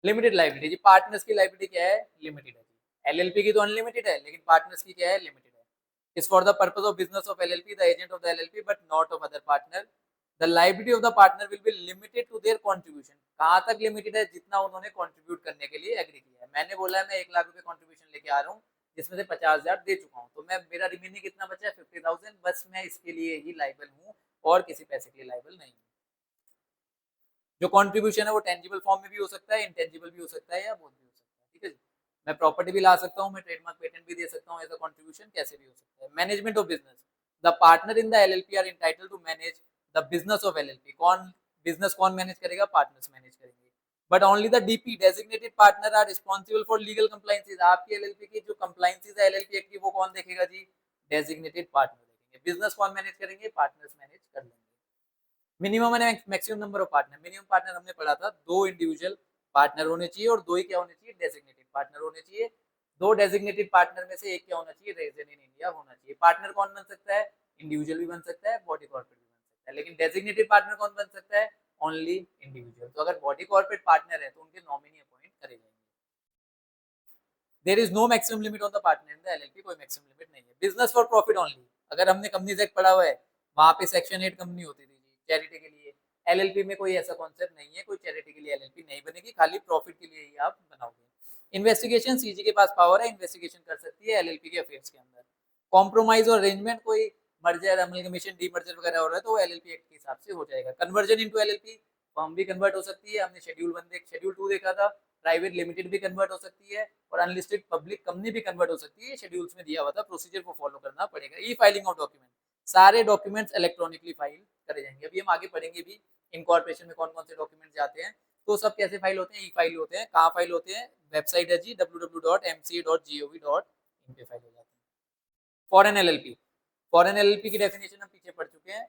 लिमिटेड लाइबिलिटी जी, पार्टनर्स की लाइबिलिटी क्या है, लिमिटेड है जी। एलएलपी की तो अनलिमिटेड है, लेकिन पार्टनर्स की क्या है, लिमिटेड है। Is for the purpose of business of LLP the agent of the LLP but not of other partner. The liability of the partner will be limited to their contribution. कहां तक लिमिटेड है, जितना उन्होंने कंट्रीब्यूट करने के लिए एग्री किया है। मैंने बोला है मैं 1 लाख रुपए कंट्रीब्यूशन लेके आ रहा हूँ, जिसमें से 50,000 दे चुका हूँ, तो मैं मेरा रिमेनिंग कितना बचा है, 50,000, बस मैं इसके लिए ही लाइबल हूँ और किसी पैसे के लिए लाइबल नहीं हूँ। जो कंट्रीब्यूशन है वो टेंजिबल फॉर्म में भी हो सकता है, इंटेंजिबल भी हो सकता है, या बोथ भी हो सकता है। ठीक है जी, मैं प्रॉपर्टी भी ला सकता हूँ, मैं ट्रेडमार्क पेटेंट भी दे सकता हूँ एज अ कंट्रीब्यूशन, कैसे भी हो सकता है। Management of business, the partner in the LLP are entitled to manage the business of LLP. कौन बिजनेस कौन मैनेज करेगा, पार्टनर्स मैनेज करेंगे। But only the DP designated partner are responsible for legal compliances. आपकी एलएलपी की जो कंप्लायंसेस है एलएलपी एक्ट की, वो कौन देखेगा जी, डेजिग्नेटेड पार्टनर देखेंगे। बिजनेस कौन मैनेज करेंगे, पार्टनर्स मैनेज कर लेंगे। Minimum and maximum number of partner, minimum partner हमने पढ़ा था, दो इंडिविजुअल पार्टनर होने चाहिए और दो ही क्या होने चाहिए, डेजिग्नेटेड पार्टनर होने चाहिए। दो डेजिग्नेटेड पार्टनर में से एक क्या होना चाहिए, रेजिडेंट इन इंडिया होना चाहिए। पार्टनर कौन बन सकता है, इंडिविजुअल भी बन सकता है, बॉडी कॉर्पोरेट भी बन सकता है, लेकिन डेजिग्नेटेड पार्टनर कौन बन सकता है, ओनली इंडिविजुअल। तो अगर बॉडी कॉर्पोरेट पार्टनर है तो उनके नॉमिनी अपॉइंट करे जाएंगे। There is no maximum limit on the partner in the LLP, कोई मैक्सिमम लिमिट नहीं है। बिजनेस फॉर प्रॉफिट ओनली, अगर हमने कंपनीज एक्ट पढ़ा हुआ है, वहां पे सेक्शन 8 कंपनी होती थी चैरिटी के लिए। एलएलपी में कोई ऐसा कॉन्सेप्ट नहीं है, कोई चैरिटी के लिए एलएलपी नहीं बनेगी, खाली प्रॉफिट के लिए ही आप बनाओगे। इन्वेस्टिगेशन सीजी के पास पावर है, इन्वेस्टिगेशन कर सकती है एलएलपी के अफेयर्स के अंदर। कॉम्प्रोमाइज और अरेंजमेंट, कोई मर्जर अमलगमेशन डीमर्जर वगैरह हो रहा है तो वो एलएलपी एक्ट के हिसाब से हो जाएगा। कन्वर्जन इनटू एलएलपी, फर्म भी कन्वर्ट हो सकती है, हमने शेड्यूल 1 शेड्यूल 2 देखा था। प्राइवेट लिमिटेड भी कन्वर्ट हो सकती है और अनलिस्टेड पब्लिक कंपनी भी कन्वर्ट हो सकती है, शेड्यूल्स में दिया हुआ था, प्रोसीजर को फॉलो करना पड़ेगा। ई फाइलिंग ऑफ डॉक्यूमेंट, सारे डॉक्यूमेंट्स इलेक्ट्रॉनिकली फाइल करे जाएंगे। अभी हम आगे पढ़ेंगे भी इनकॉर्पोरेशन में कौन कौन से डॉक्यूमेंट जाते हैं, तो सब कैसे फाइल होते हैं, ई फाइल होते हैं। कहाँ फाइल होते हैं, वेबसाइट है जी www.mca.gov.in पे फाइल हो जाते हैं। फॉरेन एलएलपी, फॉरेन एलएलपी की डेफिनेशन हम पीछे पढ़ चुके हैं,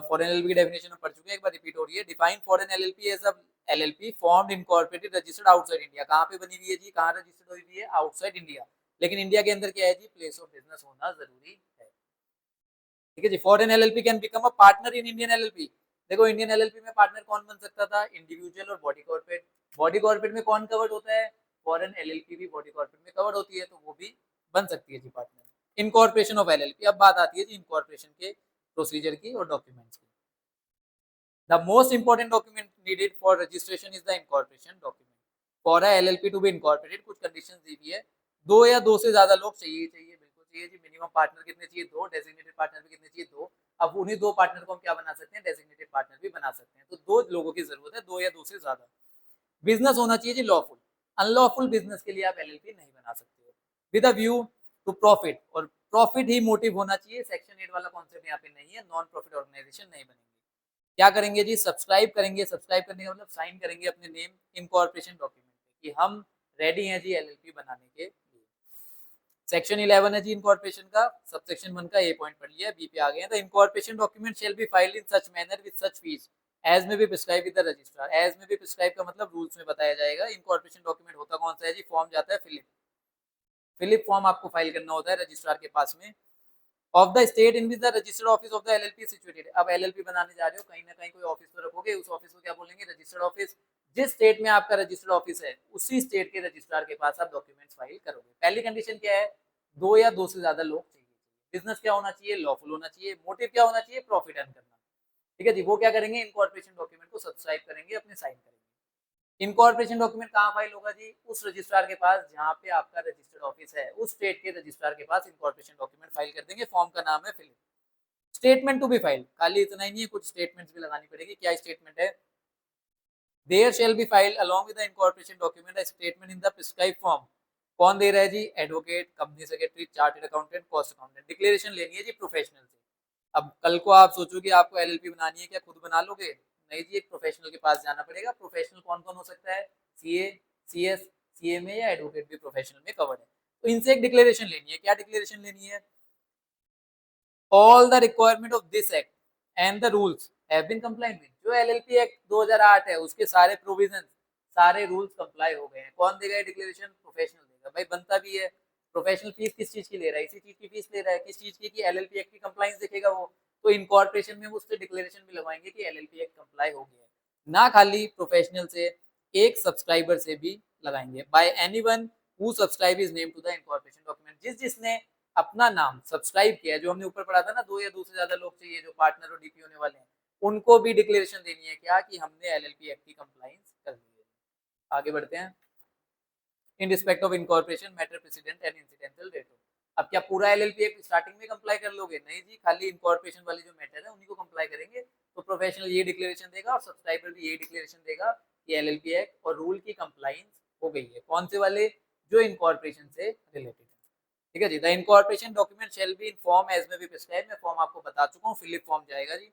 फॉरेन एलएलपी की डेफिनेशन हम पढ़ चुके हैं, एक बार रिपीट हो रही है। Define foreign LLP as a LLP formed incorporated registered outside India. कहाँ पे बनी हुई है जी, कहाँ रजिस्टर्ड हुई है, आउटसाइड इंडिया। लेकिन इंडिया के अंदर क्या है जी, प्लेस ऑफ बिजनेस होना जरूरी है। ठीक है जी, foreign LLP can become a partner in Indian LLP. देखो इंडियन एलएलपी में पार्टनर कौन बन सकता था, इंडिविजुअल और बॉडी कॉर्पोरेट। बॉडी कॉर्पोरेट में कौन कवर्ड होता है, फॉरेन एलएलपी भी बॉडी कॉर्पोरेट में कवर्ड होती है, तो वो भी बन सकती है जी पार्टनर। इनकॉर्पोरेशन ऑफ एलएलपी, अब बात आती है जी इनकॉर्पोरेशन के प्रोसीजर की और डॉक्यूमेंट्स की। The most important document needed for registration is the incorporation document. For a LLP to be incorporated, कुछ conditions दी हुई है, दो या दो से ज्यादा लोग चाहिए, बिल्कुल चाहिए जी। मिनिमम पार्टनर कितने चाहिए, दो। डेजिग्नेटेड पार्टनर भी कितने चाहिए, दो। अब उन्हीं दो पार्टनर को हम क्या बना सकते हैं, डेजिग्नेटेड पार्टनर भी बना सकते हैं। तो दो लोगों की जरूरत है, दो या दो से ज्यादा। बिजनेस होना चाहिए जी लॉफुल, अनलॉफुल बिजनेस के लिए आप एलएलपी नहीं बना सकते हो। With a view to profit, और प्रॉफिट ही मोटिव होना चाहिए। सेक्शन 8 वाला कॉन्सेप्ट यहाँ पे नहीं है, नॉन प्रॉफिट ऑर्गेनाइजेशन नहीं बनेंगे। क्या करेंगे जी, सब्सक्राइब करेंगे। सब्सक्राइब करने का मतलब साइन करेंगे अपने नेम इनकॉर्पोरेशन डॉक्यूमेंट पे कि हम रेडी हैं जी एलएलपी बनाने के लिए। सेक्शन 11 है जी इनकॉर्पोरेशन का, सबसेक्शन 1 का ए पॉइंट पढ़ लिया, बी पे आ गए हैं। The incorporation document shall be filed in such manner with such fees as may be prescribe with the registrar. As may be prescribe का मतलब रूल्स में बताया जाएगा। इनकॉर्पोरेशन डॉक्यूमेंट होता कौन सा है जी, फॉर्म जाता है फिलिप। फिलिप फॉर्म आपको फाइल करना होता है रजिस्ट्रार के पास में। Of the state in which the registered office of the LLP situated. अब एलएलपी बनाने जा रहे हो, कहीं ना कहीं कोई ऑफिस तो रखोगे, उस ऑफिस को क्या बोलेंगे, रजिस्टर्ड ऑफिस। जिस स्टेट में आपका रजिस्टर्ड ऑफिस है उसी स्टेट के रजिस्ट्रार के पास आप डॉक्यूमेंट्स फाइल करोगे। पहली कंडीशन क्या है, दो या दो से ज्यादा लोग चाहिए। बिजनेस क्या होना चाहिए, लॉफुल होना चाहिए। मोटिव क्या होना चाहिए, प्रॉफिट अर्न करना। ठीक है जी, वो क्या करेंगे, इनकॉर्पोरेशन डॉक्यूमेंट को सब्सक्राइब करेंगे, अपने साइन करेंगे। इनकॉर्पोरेशन डॉक्यूमेंट कहाँ फाइल होगा जी, उस रजिस्ट्रार के पास जहाँ पे आपका रजिस्टर्ड ऑफिस है, उस स्टेट के रजिस्ट्रार के पास इनकॉर्पोरेशन डॉक्यूमेंट फाइल कर देंगे। फॉर्म का नाम है FiLLiP. Statement to be file, खाली इतना ही नहीं है, कुछ स्टेटमेंट्स भी लगानी पड़ेगी। क्या स्टेटमेंट है, there shall be filed along with the incorporation document a statement in the prescribed form. कौन दे रहा है जी, advocate, company secretary, chartered accountant, cost accountant. Declaration लेनी है जी प्रोफेशनल से। अब कल को आप सोचोगे आपको एलएलपी बनानी है, क्या खुद बना लोगे, नहीं जी, एक प्रोफेशनल के पास जाना पड़ेगा। प्रोफेशनल कौन कौन हो सकता है, सीए, सीएस, सीएमए या एडवोकेट भी प्रोफेशनल में कवर्ड है। तो इनसे एक डिक्लेरेशन लेनी है। क्या डिक्लेरेशन लेनी है, all the requirement of this act and the rules have been complied with। जो एलएलपी एक्ट 2008 है उसके सारे प्रोविजन, सारे रूल्स कंप्लाई हो गए हैं। कौन देगा ये डिक्लेरेशन, प्रोफेशनल देगा। भाई बनता भी है, प्रोफेशनल फीस किस चीज की ले रहा है, इसी चीज की फीस ले रहा है। किस चीज की, एलएलपी एक्ट की कंप्लायंस देखेगा वो। तो इनकॉर्पोरेशन में उससे डिक्लेरेशन भी लगवाएंगे कि एलएलपी एक्ट कंप्लाई हो गया है। ना खाली प्रोफेशनल से, एक सब्सक्राइबर से भी लगाएंगे। By anyone who subscribe is name to the incorporation document. जिस जिसने अपना नाम सब्सक्राइब किया है, जो हमने ऊपर पढ़ा था ना, दो या दो से ज्यादा लोग चाहिए जो पार्टनर और डीपी होने वाले हैं, उनको भी डिक्लेरेशन देनी है क्या, कि हमने एलएलपी एक्ट की कंप्लायंस कर दी है। आगे बढ़ते हैं। In respect of incorporation matter precedent and incidental thereto. अब क्या पूरा एलएलपी एक्ट स्टार्टिंग में कंप्लाई कर लोगे, नहीं जी, खाली इनकॉर्पोरेशन वाली जो मैटर है उन्हीं को कंप्लाई करेंगे। तो प्रोफेशनल ये डिक्लेरेशन देगा और सब्सक्राइबर भी ये डिक्लेरेशन देगा कि एलएलपी एक्ट और रूल की कंप्लायंस हो गई है। कौन से वाले, जो इनकॉर्पोरेशन से रिलेटेड है। ठीक है जी, the incorporation document shall be in form as may be prescribe. मैं फॉर्म आपको बता चुका हूँ, फिलिप फॉर्म जाएगा जी।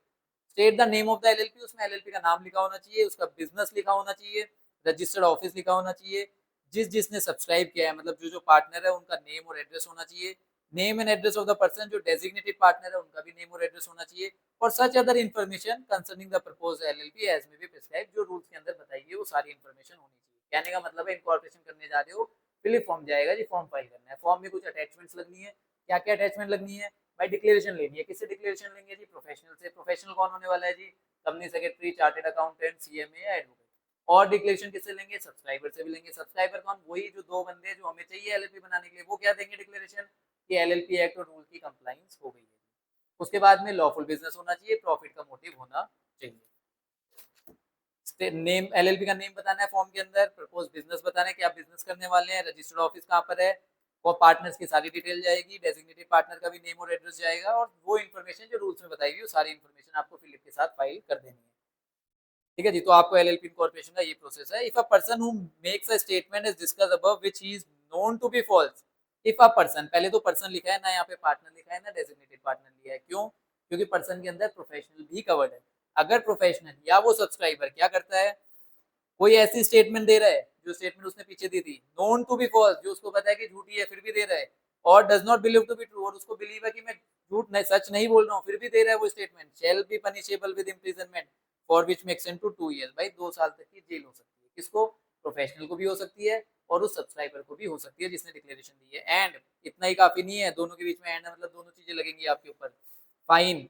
State the name of the LLP, उसमें एलएलपी का नाम लिखा होना चाहिए, उसका बिजनेस लिखा होना चाहिए, रजिस्टर्ड ऑफिस लिखा होना चाहिए, जिस जिसने सब्सक्राइब किया है, मतलब जो जो पार्टनर है उनका नेम और एड्रेस होना चाहिए। Name and address of the person, जो डेजिग्नेटेड पार्टनर है उनका भी नेम और एड्रेस होना चाहिए। और such other information concerning the proposed LLP as may be prescribe, जो रूल्स के अंदर बताइए वो सारी इन्फॉर्मेशन होनी चाहिए। कहने का मतलब है इनकॉर्पोरेशन करने जा रहे हो, फिलिप फॉर्म जाएगा जी, फॉर्म फाइल करना है। फॉर्म में कुछ अटैचमेंट्स लगनी है। क्या क्या अटैचमेंट लगनी है भाई, डिक्लेरेशन लेनी है। किससे डिक्लेरेशन लेंगे जी, प्रोफेशनल से। प्रोफेशनल कौन होने वाला है जी, company secretary, chartered accountant, CMA या एडवोकेट। और डिक्लेरेशन किससे लेंगे, सब्सक्राइबर से भी लेंगे। सब्सक्राइबर कौन, वही जो दो बंदे जो हमें चाहिए एलएलपी बनाने के लिए। वो क्या देंगे डिक्लेरेशन, कि एलएलपी एक्ट और रूल की कंप्लायंस हो गई है। उसके बाद में लॉफुल बिजनेस होना चाहिए, प्रॉफिट का मोटिव होना चाहिए। नेम, एलएलपी का नेम बताना है फॉर्म के अंदर, प्रपोज बिजनेस बताना है कि आप बिजनेस करने वाले हैं, रजिस्टर्ड ऑफिस कहाँ पर है, वो पार्टनर्स की सारी डिटेल जाएगी, डेजिग्नेटेड पार्टनर का भी नेम और एड्रेस जाएगा, और वो इन्फॉर्मेशन जो रूल्स में बताई वो सारी इन्फॉर्मेशन आपको फिलिप के साथ फाइल कर देनी है। ठीक है जी, तो आपको एलएलपी इनकॉर्पोरेशन का ये प्रोसेस है। If a person who makes a statement is discuss above which is known to be false. If a person, पहले तो पर्सन लिखा है ना, यहाँ पे पार्टनर लिखा है ना, डेजिग्नेटेड पार्टनर लिया है। क्यों, क्योंकि पर्सन के अंदर प्रोफेशनल भी कवर्ड है। अगर प्रोफेशनल या वो सब्सक्राइबर क्या करता है, कोई ऐसी स्टेटमेंट दे रहा है, जो स्टेटमेंट उसने पीछे दी थी, नोन टू बी फॉल्स, जो उसको पता है कि झूठी है फिर भी दे रहा है, और does not believe to be true, और उसको बिलीव है कि मैं झूठ नहीं, सच नहीं बोल रहा हूँ, फिर भी दे रहा है वो statement, shall be punishable with imprisonment for which में एक्सटेंड टू 2 years। भाई 2 साल तक की जेल हो सकती है। किसको, प्रोफेशनल को भी हो सकती है और उस सब्सक्राइबर को भी हो सकती है जिसने डिक्लेरेशन दी है। एंड इतना ही काफी नहीं है, दोनों के बीच में एंड है, मतलब दोनों चीजें लगेंगी आपके ऊपर। Fine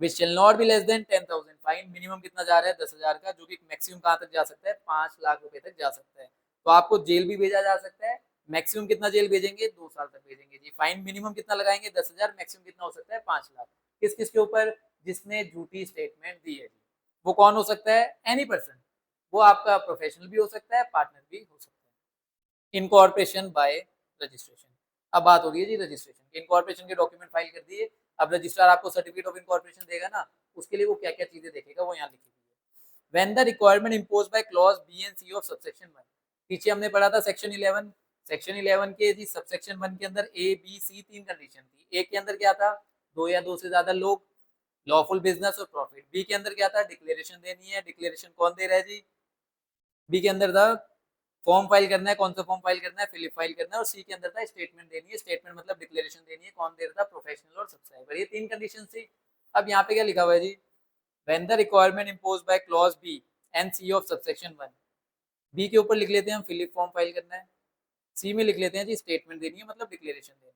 which shall not be less than 10,000। Fine minimum कितना जा रहा है, 10,000 का, जो कि मैक्सिमम कहाँ तक जा सकता है, 5 लाख रुपए तक जा सकता है। तो आपको जेल भी भेजा जा सकता है। मैक्सिमम कितना जेल भेजेंगे, 2 साल तक भेजेंगे जी। फाइन मिनिमम कितना लगाएंगे, 10,000, मैक्सिमम कितना हो सकता है, 5 लाख। किस किस के ऊपर, जिसने झूठी स्टेटमेंट दी है जी। वो कौन हो सकता है, एनी पर्सन। वो आपका प्रोफेशनल भी हो सकता है, पार्टनर भी हो सकता है। Incorporation bye registration. अब बात हो रही है जी रजिस्ट्रेशन की। इनकॉर्पोरेशन के डॉक्यूमेंट फाइल कर दिए। अब रजिस्ट्रार आपको सर्टिफिकेट ऑफ इनकॉर्पोरेशन देगा ना, उसके लिए वो क्या क्या चीजें देखेगा वो यहाँ लिखी हुई है। When the requirement imposed by clause B and C of subsection 1। पीछे हमने पढ़ा था सेक्शन 11, सेक्शन 11 के जी सबसेक्शन 1 के अंदर ए बी सी 3 कंडीशन थी। ए के अंदर क्या था, 2 या 2 से ज्यादा लोग, लॉफुल बिजनेस और प्रॉफिट। बी के अंदर क्या था, डिक्लेरेशन देनी है। डिक्लेरेशन कौन दे रहा है जी, बी के अंदर था फॉर्म फाइल करना है। कौन सा फॉर्म फाइल करना है, फिलिप फाइल करना है। और सी के अंदर था स्टेटमेंट देनी है। स्टेटमेंट मतलब डिक्लेरेशन देनी है। कौन दे रहा था, प्रोफेशनल और सब्सक्राइबर। ये 3 कंडीशन थी। अब यहाँ पे क्या लिखा हुआ है जी, when the requirement imposed by clause B and C of subsection 1, B के ऊपर लिख लेते हैं हम फिलिप फॉर्म फाइल करना है। सी में लिख लेते हैं जी स्टेटमेंट देनी है, मतलब डिक्लेरेशन देनी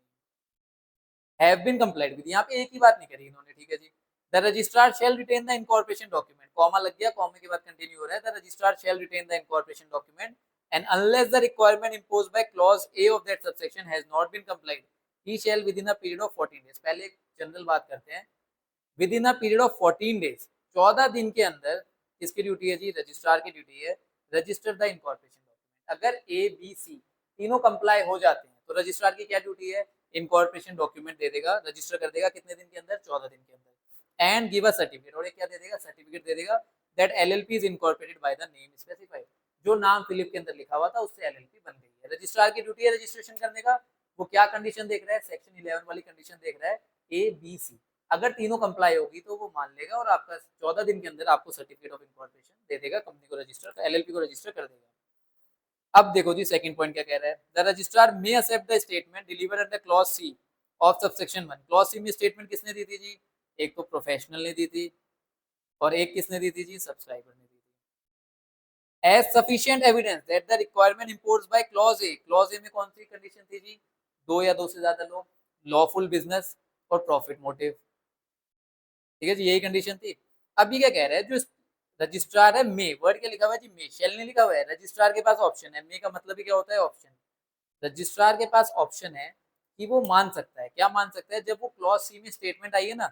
है। हैव बीन कंप्लाइड विद, यहाँ पे एक ही बात नहीं करी इन्होंने, ठीक है जी। The registrar shall retain the incorporation document, comma लग गया, कॉमे के बाद कंटिन्यू हो रहा है। The registrar shall retain the incorporation document and unless the requirement imposed by clause A of that subsection has not been complied, he shall within a period of 14 days. पहले एक जनरल बात करते हैं। Within a period of 14 days, 14 दिन के अंदर किसकी ड्यूटी है जी, रजिस्ट्रार की ड्यूटी है रजिस्टर द इनकॉर्पोरेशन डॉक्यूमेंट। अगर ए बी सी तीनों कंप्लाई हो जाते हैं तो रजिस्ट्रार की क्या ड्यूटी है, इनकॉर्पोरेशन डॉक्यूमेंट दे देगा, रजिस्टर कर देगा कितने दिन के अंदर, 14 दिन के अंदर। एंड गिव अ सर्टिफिकेट, और एक क्या दे देगा, सर्टिफिकेट दे देगा that LLP is incorporated by the name specified. जो नाम फिलिप के अंदर लिखा हुआ था उससे एलएलपी बन गई है। रजिस्ट्रार की ड्यूटी है रजिस्ट्रेशन करने का। वो क्या कंडीशन देख रहा है, सेक्शन 11 वाली कंडीशन देख रहा है, ए बी सी। अगर तीनों कंप्लाई होगी तो वो मान लेगा और आपका 14 दिन के अंदर आपको सर्टिफिकेट ऑफ इनकॉर्पोरेशन दे देगा, कंपनी को रजिस्टर, एलएलपी को रजिस्टर कर देगा। अब देखो जी सेकंड पॉइंट क्या कह रहा है, the registrar may accept the statement delivered under clause C of subsection 1। Clause C में स्टेटमेंट किसने दी थी जी, एक तो प्रोफेशनल ने दी थी और एक किसने दी थी जी, सब्सक्राइबर ने दी थी। As sufficient evidence that the requirement imposed by clause A, clause A में कौन सी कंडीशन थी जी, 2 या 2 से ज्यादा लोग, लॉफुल बिजनेस और प्रॉफिट मोटिव। ठीक है जी, यही कंडीशन थी। अब ये क्या कह रहा है, जो रजिस्ट्रार है, मे वर्ड क्या लिखा हुआ है जी, मे, शेल नहीं लिखा हुआ है। रजिस्ट्रार के पास ऑप्शन है, मे का मतलब ही क्या होता है, ऑप्शन। रजिस्ट्रार के पास ऑप्शन है कि वो मान सकता है, क्या मान सकता है, जब वो क्लॉज सी में स्टेटमेंट आई है ना,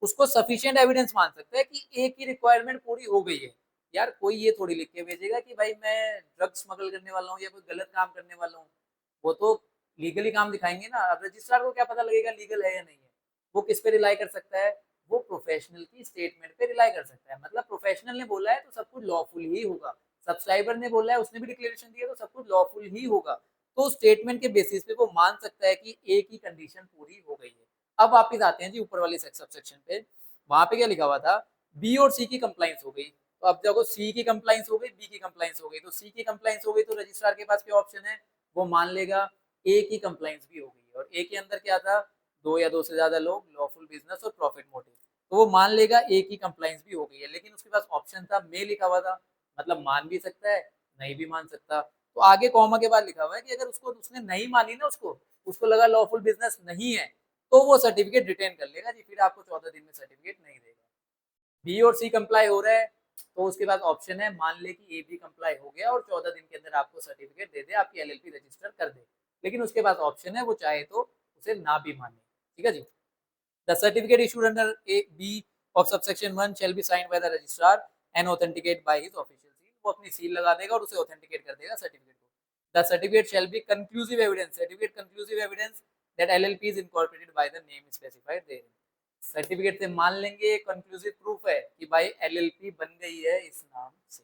उसको सफिशिएंट एविडेंस मान सकता है कि एक ही रिक्वायरमेंट पूरी हो गई है। यार कोई ये थोड़ी लिख के भेजेगा कि भाई मैं ड्रग्स स्मगल करने वाला हूँ या कोई गलत काम करने वाला हूँ। वो तो लीगली काम दिखाएंगे ना। अब रजिस्ट्रार को क्या पता लगेगा लीगल है या नहीं है। वो किस पे रिलाई कर सकता है, वो प्रोफेशनल की स्टेटमेंट पे रिलाई कर सकता है। मतलब प्रोफेशनल ने बोला है तो सब कुछ लॉफुल ही होगा, सब्सक्राइबर ने बोला है, उसने भी डिक्लेरेशन दिया तो सब कुछ लॉफुल ही होगा। तो स्टेटमेंट के बेसिस पे वो मान सकता है कि ए की कंडीशन पूरी हो गई है। अब वापिस आते हैं जी ऊपर वाले सबसेक्शन पे। वहां पे क्या लिखा हुआ था, बी और सी की कंप्लाइंस हो गई। तो अब देखो सी की कंप्लाइंस हो गई, बी की कंप्लाइंस हो गई। तो सी की कंप्लाइंस हो गई तो रजिस्ट्रार के पास क्या ऑप्शन है, वो मान लेगा ए की कंप्लाइंस भी हो गई है। और ए के अंदर क्या था, 2 या 2 से ज्यादा लोग, लॉफुल बिजनेस और प्रॉफिट मोटिव। तो वो मान लेगा ए की कंप्लाइंस भी हो गई है। लेकिन उसके पास ऑप्शन था, मे लिखा हुआ था, मतलब मान भी सकता है नहीं भी मान सकता। तो आगे कॉमा के बाद लिखा हुआ है कि अगर उसको उसने नहीं मानी ना, उसको लगा लॉफुल बिजनेस नहीं है, तो वो सर्टिफिकेट रिटेन कर लेगा जी, फिर आपको 14 दिन में सर्टिफिकेट नहीं देगा। बी और सी कंप्लाई हो रहा है तो उसके बाद ऑप्शन है, मान ले कि ए भी कंप्लाई हो गया और 14 दिन के अंदर आपको सर्टिफिकेट दे दे, आपकी एलएलपी रजिस्टर कर दे। लेकिन उसके बाद ऑप्शन है, वो चाहे तो उसे ना भी माने। ठीक है जी। The certificate issued under A B of subsection 1 shall be signed by the registrar and authenticate by his official seal. वो अपनी सील लगा देगा और उसे ऑथेंटिकेट कर देगा सर्टिफिकेट को। The certificate shall be conclusive evidence, certificate conclusive evidence that LLP is incorporated by the name specified there. Certificate से मान लेंगे, कंक्लूसिव प्रूफ है कि भाई एलएलपी बन गई है इस नाम से।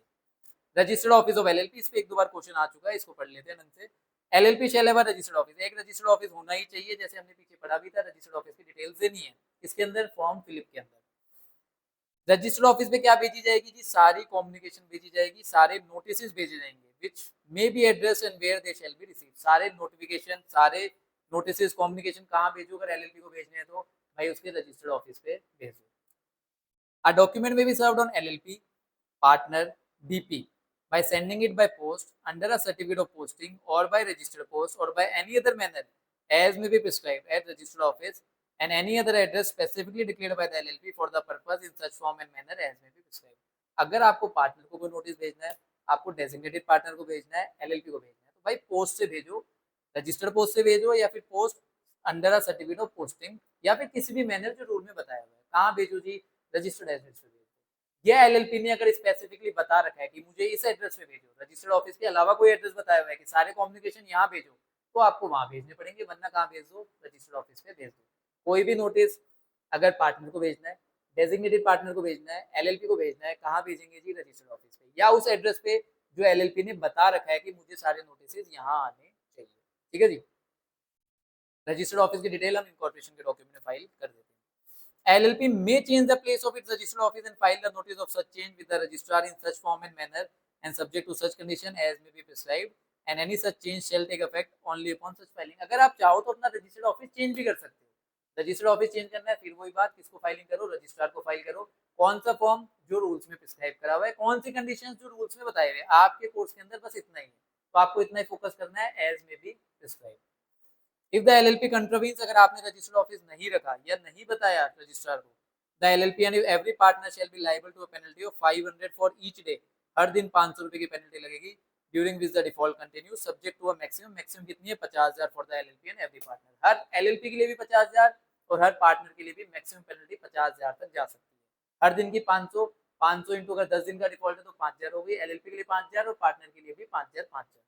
रजिस्टर्ड ऑफिस ऑफ एलएलपी, इस पे एक दो बार क्वेश्चन आ चुका है, इसको पढ़ लेते हैं ढंग से। LLP shall have a registered office, एक रजिस्टर्ड ऑफिस होना ही चाहिए, जैसे हमने पीछे पढ़ा भी था। रजिस्टर्ड ऑफिस की डिटेल्स देनी है इसके अंदर, फॉर्म फिलिप के अंदर। रजिस्टर्ड ऑफिस पे क्या भेजी जाएगी जी, सारी कम्युनिकेशन भेजी जाएगी, सारे नोटिस भेजे जाएंगे which may be address and where they shall be received. सारे नोटिफिकेशन, सारे नोटिस, कम्युनिकेशन कहाँ भेजो, अगर एलएलपी को भेजने हैं तो भाई उसके रजिस्टर्ड ऑफिस पे भेजो। A document may be served on LLP, partner, BP by sending it by post under a certificate of posting or by registered post or by any other manner as may be prescribed at registered office and any other address specifically declared by the LLP for the purpose in such form and manner as may be prescribed। अगर आपको पार्टनर को कोई नोटिस भेजना है, आपको डेजिग्नेटेड पार्टनर को भेजना है, एलएलपी को भेजना है, तो भाई पोस्ट से भेजो, रजिस्टर्ड पोस्ट से भेजो या फिर post under a certificate of posting या फिर किसी भी मैनर जो रूल में बताया हुआ है। कहाँ भेजो जी, रजिस्टर्ड एड्रेस पे भेजो। या एलएलपी ने अगर स्पेसिफिकली बता रखा है कि मुझे इस एड्रेस पे भेजो, रजिस्टर्ड ऑफिस के अलावा कोई एड्रेस बताया हुआ है कि सारे कम्युनिकेशन यहाँ भेजो, तो आपको वहां भेजने पड़ेंगे, वरना कहाँ भेज दो, रजिस्टर्ड ऑफिस पे भेज दो। कोई भी नोटिस अगर पार्टनर को भेजना है, डेजिग्नेटेड पार्टनर को भेजना है, एलएलपी को भेजना है, कहाँ भेजेंगे जी, रजिस्टर्ड ऑफिस पे या उस एड्रेस पे जो एलएलपी ने बता रखा है कि मुझे सारे नोटिस यहाँ आने चाहिए। ठीक है जी। रजिस्टर्ड ऑफिस की डिटेल हम इनकॉर्पोरेशन के डॉक्यूमेंट में फाइल कर देते हैं। LLP may change the place of its registered office and file the notice of such change with the registrar in such form and manner and subject to such condition as may be prescribed and any such change shall take effect only upon such filing। अगर आप चाहो तो अपना रजिस्टर्ड ऑफिस चेंज भी कर सकते हो। रजिस्टर्ड ऑफिस चेंज करना है, फिर वही बात, किसको फाइलिंग करो, रजिस्ट्रार को फाइल करो। कौन सा फॉर्म, जो रूल्स में प्रिस्क्राइब करा हुआ है, कौन सी कंडीशंस जो रूल्स में बताए हुए। आपके कोर्स के अंदर बस इतना ही है, तो आपको इतना ही फोकस करना है, as may be prescribe. If the LLP contravenes, अगर आपने रजिस्टर्ड ऑफिस नहीं रखा या नहीं बताया रजिस्ट्रार को, the LLP and every partner shall be liable to a penalty of 500 for each day, हर दिन 500 रुपए की पेनल्टी लगेगी, during which the default continue subject to a maximum, maximum कितनी है 50,000 for the LLP and every partner. हर एलएलपी के लिए भी 50,000 और हर पार्टनर के लिए भी मैक्सिमम पेनल्टी 50,000 तक जा सकती है। हर दिन की 500, 500 इंटू अगर 10 दिन का डिफॉल्ट है तो 5,000 हो गई, एलएलपी के लिए 5,000 और पार्टनर के लिए भी 5,000 5,000।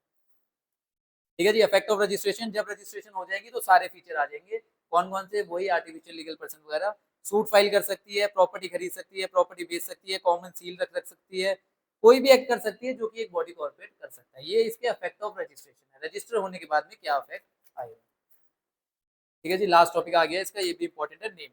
ठीक है जी। इफेक्ट ऑफ रजिस्ट्रेशन, जब रजिस्ट्रेशन हो जाएगी तो सारे फीचर आ जाएंगे। कौन कौन से, वही आर्टिफिशियल लीगल पर्सन वगैरह, सूट फाइल कर सकती है, प्रॉपर्टी खरीद सकती है, प्रॉपर्टी बेच सकती है, कॉमन सील रख सकती है, कोई भी एक्ट कर सकती है जो कि एक बॉडी कॉर्पोरेट कर सकता है। ये इसके इफेक्ट ऑफ रजिस्ट्रेशन है, रजिस्टर होने के बाद में क्या इफेक्ट आएगा। ठीक है जी। लास्ट टॉपिक आ गया इसका, ये भी इंपॉर्टेंट है, नेम।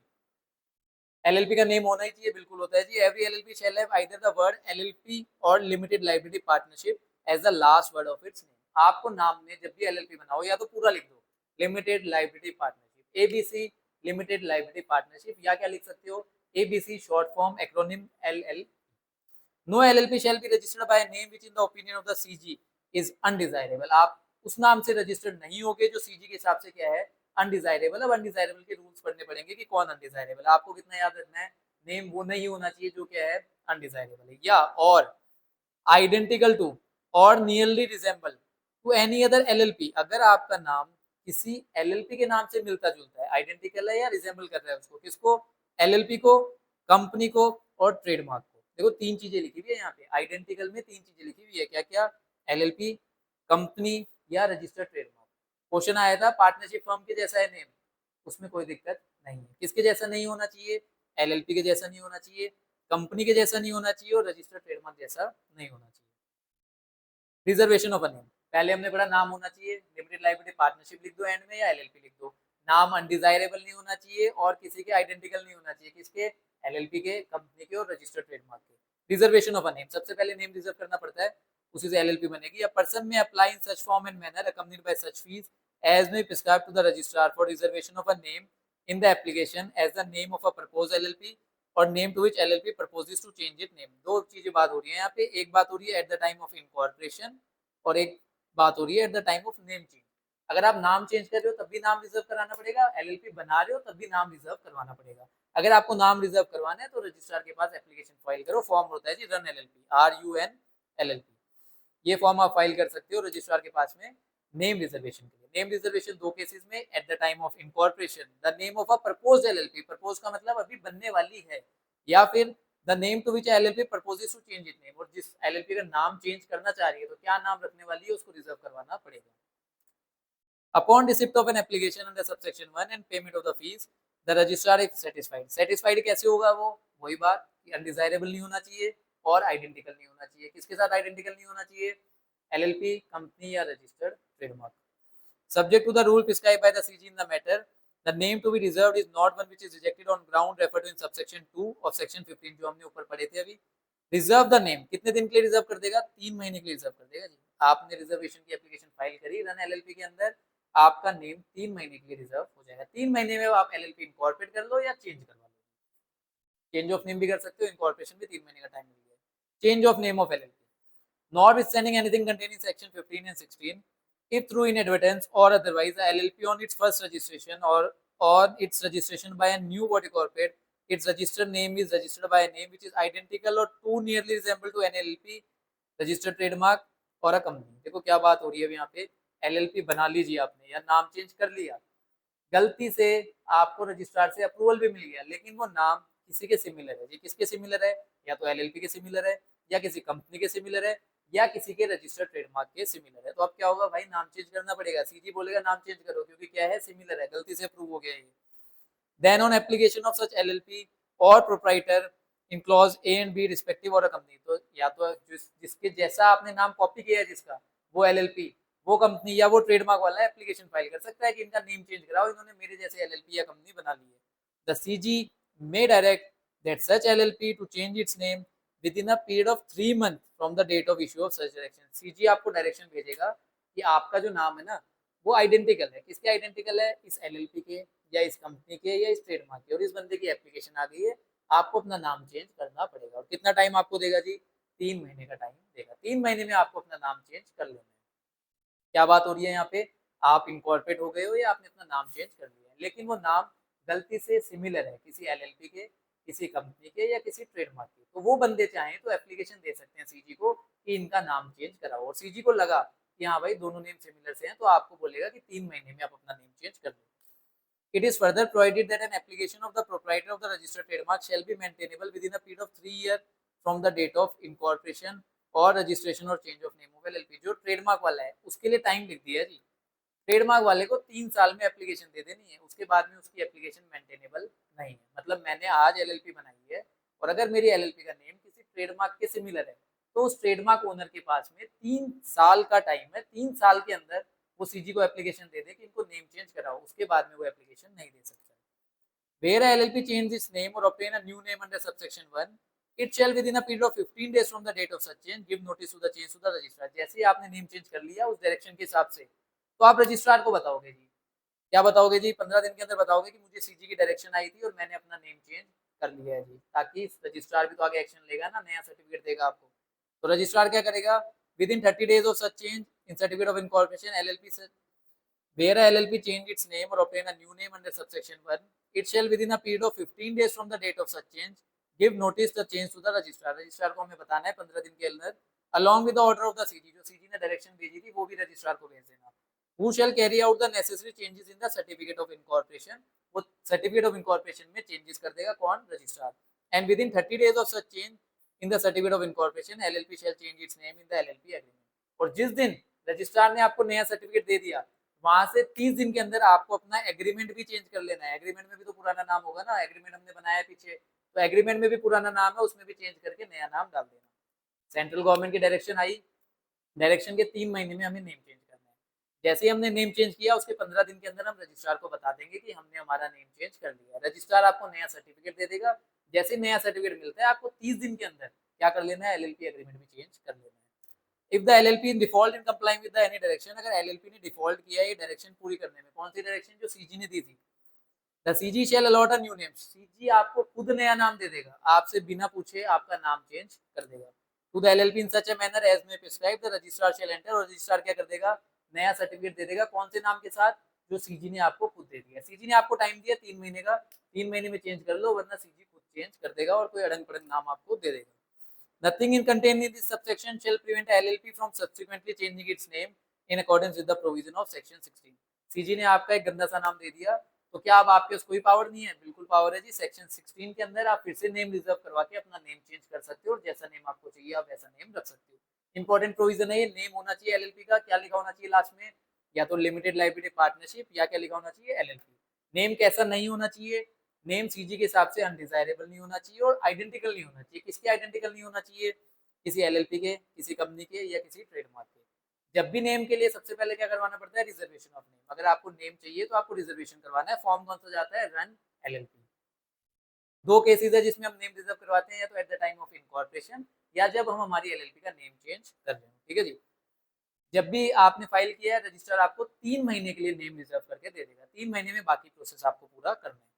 एलएलपी का नेम होना ही चाहिए, बिल्कुल होता है जी। Every LLP shall have either the word LLP or limited liability partnership as the last word of its name. आपको नाम में जब भी एलएलपी बनाओ या तो पूरा लिख दो, limited liability partnership, ABC limited liability partnership, या क्या लिख सकते हो, ABC short form acronym LL. No LLP shall be registered by name which in the opinion of the CG is undesirable. आप उस नाम से रजिस्टर्ड नहीं होगे जो सीजी के हिसाब से क्या है, अनडिजायरेबल। अब अनडिजायरेबल के रूल्स पढ़ने पड़ेंगे कि कौन अनडिजायरेबल। आपको कितना याद रखना है, नेम वो नहीं होना चाहिए जो क्या है अनडिजायरेबल है, या और आइडेंटिकल टू और nearly resemble to any other LLP. अगर आपका नाम किसी एलएलपी के नाम से मिलता जुलता है, आइडेंटिकल है या रिजेंबल कर रहा है उसको, किसको, एलएलपी को, कंपनी को और ट्रेडमार्क को। देखो तीन चीजें लिखी हुई है यहाँ पे, आइडेंटिकल में तीन चीजें लिखी हुई है, क्या क्या, एलएलपी, कंपनी या रजिस्टर्ड ट्रेडमार्क। क्वेश्चन आया था पार्टनरशिप फर्म के जैसा है नेम, उसमें कोई दिक्कत नहीं है। किसके जैसा नहीं होना चाहिए, एलएलपी के जैसा नहीं होना चाहिए, कंपनी के जैसा नहीं होना चाहिए और रजिस्टर्ड ट्रेडमार्क जैसा नहीं होना चाहिए। रिजर्वेशन ऑफ अ नेम, पहले हमने पढ़ा नाम होना चाहिए, लिमिटेड लाइबिलिटी पार्टनरशिप लिख दो एंड में या एलएलपी लिख दो। नाम अनडिजायरेबल नहीं होना चाहिए और किसी के आइडेंटिकल नहीं होना चाहिए, किसके, एलएलपी के, कंपनी के और रजिस्टर्ड ट्रेडमार्क के। रिजर्वेशन ऑफ अ नेम, सबसे पहले नेम रिजर्व करना पड़ता है, उसी से एलएलपी बनेगी। A person may apply in such form and manner accompanied by such fees as may prescribe to the registrar for reservation of a name in the application as the name of a proposed LLP or name to which LLP proposes to change it name. दो चीजें बात हो रही है यहाँ पे, एक बात हो रही है eight the time of incorporation और एक बात हो रही है eight the time of name change. अगर आप नाम चेंज कर रहे हो तब भी नाम रिजर्व कराना पड़ेगा, एलएलपी बना रहे हो तब भी नाम रिजर्व करवाना पड़ेगा। अगर आपको नाम रिजर्व करवाना है तो रजिस्ट्रार के पास एप्लीकेशन फाइल करो, फॉर्म होता है जी रन एलएलपी, RUN LLP। ये फॉर्म आप फाइल कर सकते हो रजिस्ट्रार के पास में नेम रिजर्वेशन के लिए। नेम रिजर्वेशन दो केसेस में, at the time of incorporation the name of a proposed LLP, propose का मतलब अभी बनने वाली है, या फिर the name to which LLP proposes to change it name, और जिस एलएलपी का नाम चेंज करना चाह रही है तो क्या नाम रखने वाली है उसको रिजर्व करवाना पड़ेगा। Upon receipt of an application under subsection 1 and payment of the fees the registrar is satisfied. Satisfied कैसे होगा, वो वही बात कि अनडिजायरेबल नहीं होना चाहिए और आइडेंटिकल नहीं होना चाहिए। किसके साथ आइडेंटिकल नहीं होना चाहिए, एलएलपी, कंपनी या registered trademark. Subject to the rule prescribed by the CG in the matter, the name to be reserved is not one which is rejected on ground referred to in subsection 2 of section 15 जो हमने ऊपर पढ़े थे अभी। रिजर्व द नेम कितने दिन के लिए रिजर्व कर देगा, 3 महीने के लिए रिजर्व कर देगा जी। आपने रिजर्वेशन की एप्लीकेशन फाइल करी रन एलएलपी के अंदर, आपका नेम 3 महीने के लिए रिजर्व हो जाएगा। 3 महीने में आप एलएलपी इनकॉर्पोरेट कर लो या चेंज करवा लो, चेंज ऑफ नेम भी कर सकते हो, इनकॉर्पोरेशन भी 3 महीने का टाइम मिल गया। Change of name of LLP, notwithstanding anything contained in section 15 and 16, if through inadvertence or otherwise the LLP on its first registration or on its registration by a new body corporate, its registered name is registered by a name which is identical or too nearly resemble to an LLP, registered trademark और a company। देखो क्या बात हो रही है अब यहाँ पे, LLP बना लीजिए आपने या नाम चेंज कर लिया, गलती से आपको रजिस्ट्रार से अप्रूवल भी मिल गया, लेकिन वो नाम किसी के सिमिलर है जी। किसके सिमिलर है, या तो एलएलपी के सिमिलर है, या किसी कंपनी के सिमिलर है, या किसी के रजिस्टर्ड ट्रेडमार्क के सिमिलर है। तो अब क्या होगा भाई, नाम चेंज करना पड़ेगा, सीजी बोलेगा नाम चेंज करो क्योंकि क्या है, सिमिलर है, गलती से अप्रूव हो गया है। Then on application of such LLP or proprietor in clause A and B respective or a company, तो या तो जिसके जैसा आपने नाम कॉपी किया है जिसका, वो एलएलपी वो कंपनी या वो ट्रेडमार्क वाला एप्लीकेशन फाइल कर सकता है कि इनका नेम चेंज कराओ, इन्होंने मेरे जैसे एलएलपी या कंपनी बना ली है। The CG may direct that such LLP to change its name within a period of 3 months from the date of issue of such direction। CG आपको डायरेक्शन भेजेगा कि आपका जो नाम है ना वो आइडेंटिकल है, किसके आइडेंटिकल है, इस एलएलपी के या इस कंपनी के या इस ट्रेडमार्क के, और इस बंदे की एप्लीकेशन आ गई है, आपको अपना नाम चेंज करना पड़ेगा। और कितना टाइम आपको देगा जी, 3 महीने का टाइम देगा। 3 महीने में आपको अपना नाम चेंज कर लेना है। क्या बात हो रही है यहाँ पे, आप इनकॉर्पोरेट हो गए हो या आपने अपना नाम चेंज कर लिया है, लेकिन वो नाम गलती से सिमिलर है किसी एलएलपी के, किसी कंपनी के या किसी ट्रेडमार्क के, तो वो बंदे चाहें तो एप्लीकेशन दे सकते हैं सीजी को कि इनका नाम चेंज कराओ, और सीजी को लगा कि हाँ भाई दोनों नेम सिमिलर से हैं, तो आपको बोलेगा कि 3 महीने में आप अपना नेम चेंज कर लो। It is further provided that an application of the proprietor of the registered trademark shall be maintainable within a period of 3 years from the date of incorporation और रजिस्ट्रेशन और change of name of LLP. जो ट्रेडमार्क वाला है उसके लिए टाइम लिख दिया जी, ट्रेडमार्क वाले को 3 साल में एप्लीकेशन दे देनी है, उसके बाद में उसकी एप्लीकेशन मेंटेनेबल नहीं है। मतलब मैंने आज एलएलपी बनाई है और अगर मेरी एलएलपी का नेम किसी ट्रेडमार्क के सिमिलर है तो उस ट्रेडमार्क ओनर के पास में 3 साल का टाइम है, 3 साल के अंदर वो सीजी को एप्लीकेशन दे दे कि इनको नेम चेंज कराओ, उसके बाद में वो एप्लीकेशन नहीं दे सकता। Where a LLP change its name or obtain a new name under subsection 1, it shall within a period of 15 days from the date of such change give notice to the change to the registrar। जैसे ही आपने नेम चेंज कर लिया उस डायरेक्शन के हिसाब से, तो आप रजिस्ट्रार को बताओगे जी, क्या बताओगे जी, 15 दिन के अंदर बताओगे कि मुझे सीजी की डायरेक्शन आई थी और मैंने अपना नेम चेंज कर लिया है जी, ताकि रजिस्ट्रार भी तो आगे एक्शन लेगा ना, नया सर्टिफिकेट देगा आपको। तो रजिस्ट्रार क्या करेगा, with in 30 days of such change in certificate of incorporation LLP से where a LLP change its name or obtain a new name under subsection 1, it shall within a period of 15 days from the date of such change give notice the change to the registrar। Registrar को हमें बताना है 15 दिन के अंदर, along with the order of the CG, जो CG ने डायरेक्शन भेजी थी वो भी रजिस्ट्रार को भेज देना। Who shall carry out the necessary changes in the certificate of incorporation, वो सर्टिफिकेट ऑफ इनकॉर्पोरेशन में चेंजेस कर देगा कौन, registrar. And with in 30 days of such change in the certificate of incorporation LLP shell change it's name in the LLP agreement. और जिस दिन रजिस्ट्रार ने आपको नया सर्टिफिकेट दे दिया वहां से 30 दिन के अंदर आपको अपना एग्रीमेंट भी चेंज कर लेना है। एग्रीमेंट में भी तो पुराना नाम होगा ना, एग्रीमेंट हमने बनाया है पीछे, तो एग्रीमेंट में भी पुराना नाम है उसमें भी चेंज करके नया नाम डाल देना। सेंट्रल गवर्नमेंट की डायरेक्शन आई, डायरेक्शन के 3 महीने में हमें नेम चेंज करना है। जैसे ही हमने नेम चेंज किया उसके 15 दिन के अंदर हम रजिस्ट्रार को बता देंगे कि हमने हमारा नेम चेंज कर लिया है। रजिस्ट्रार आपको नया सर्टिफिकेट दे देगा, जैसे नया सर्टिफिकेट मिलता है आपको 30 दिन के अंदर क्या कर लेना है, एलएलपी एग्रीमेंट भी चेंज कर लेना है। If the LLP in default in complying with the any direction, अगर एलएलपी ने डिफॉल्ट किया है ये डायरेक्शन पूरी करने में, कौन सी डायरेक्शन, जो सीजी ने दी थी, the CG shall allot a new name, CG आपको खुद नया नाम दे देगा, आपसे बिना पूछे आपका नाम चेंज कर देगा। To the LLP in such a manner as may prescribe, the registrar shall enter, और रजिस्ट्रार क्या कर देगा, नया सर्टिफिकेट दे देगा, कौन से नाम के साथ, जो सीजी ने आपको खुद दे दिया। सीजी ने आपको टाइम दिया 3 महीने का, 3 महीने में चेंज कर लो, वरना सीजी खुद चेंज कर देगा और कोई अड़ंग पड़ंग नाम आपको दे देगा। Nothing in contained in this subsection shall prevent LLP from subsequently changing its name in accordance with the provision of section 16। CG ने आपका एक गंदा सा नाम दे दिया तो क्या अब आपके पास कोई पावर नहीं है, बिल्कुल पावर है जी। सेक्शन 16 के अंदर आप फिर से नेम रिजर्व करवा के अपना नेम चेंज कर सकते हो और जैसा नेम आपको चाहिए आप वैसा नेम रख सकते हो। इंपॉर्टेंट प्रोविजन है ये, नेम होना चाहिए एलएलपी का, क्या लिखा होना चाहिए लास्ट में, या तो लिमिटेड लाइबिलिटी पार्टनरशिप या क्या लिखा होना चाहिए, एलएलपी। नेम कैसा नहीं होना चाहिए, नेम सीजी के हिसाब से अनडिजायरेबल नहीं होना चाहिए और आइडेंटिकल नहीं होना चाहिए। किसके आइडेंटिकल नहीं होना चाहिए, किसी एलएलपी के, किसी कंपनी के या किसी ट्रेडमार्क के। जब भी नेम के लिए सबसे पहले क्या करवाना पड़ता है, रिजर्वेशन ऑफ नेम। अगर आपको नेम चाहिए तो आपको रिजर्वेशन करवाना है। फॉर्म कौन सा जाता है, रन एलएलपी। दो केसेस है जिसमें हम नेम रिजर्व करवाते हैं, या तो eight the time of incorporation या जब हम हमारी एलएलपी का नेम चेंज कर रहे हैं। ठीक है जी। जब भी आपने फाइल किया है रजिस्टर आपको 3 महीने के लिए नेम रिजर्व करके दे देगा, 3 महीने में बाकी प्रोसेस आपको पूरा करना है।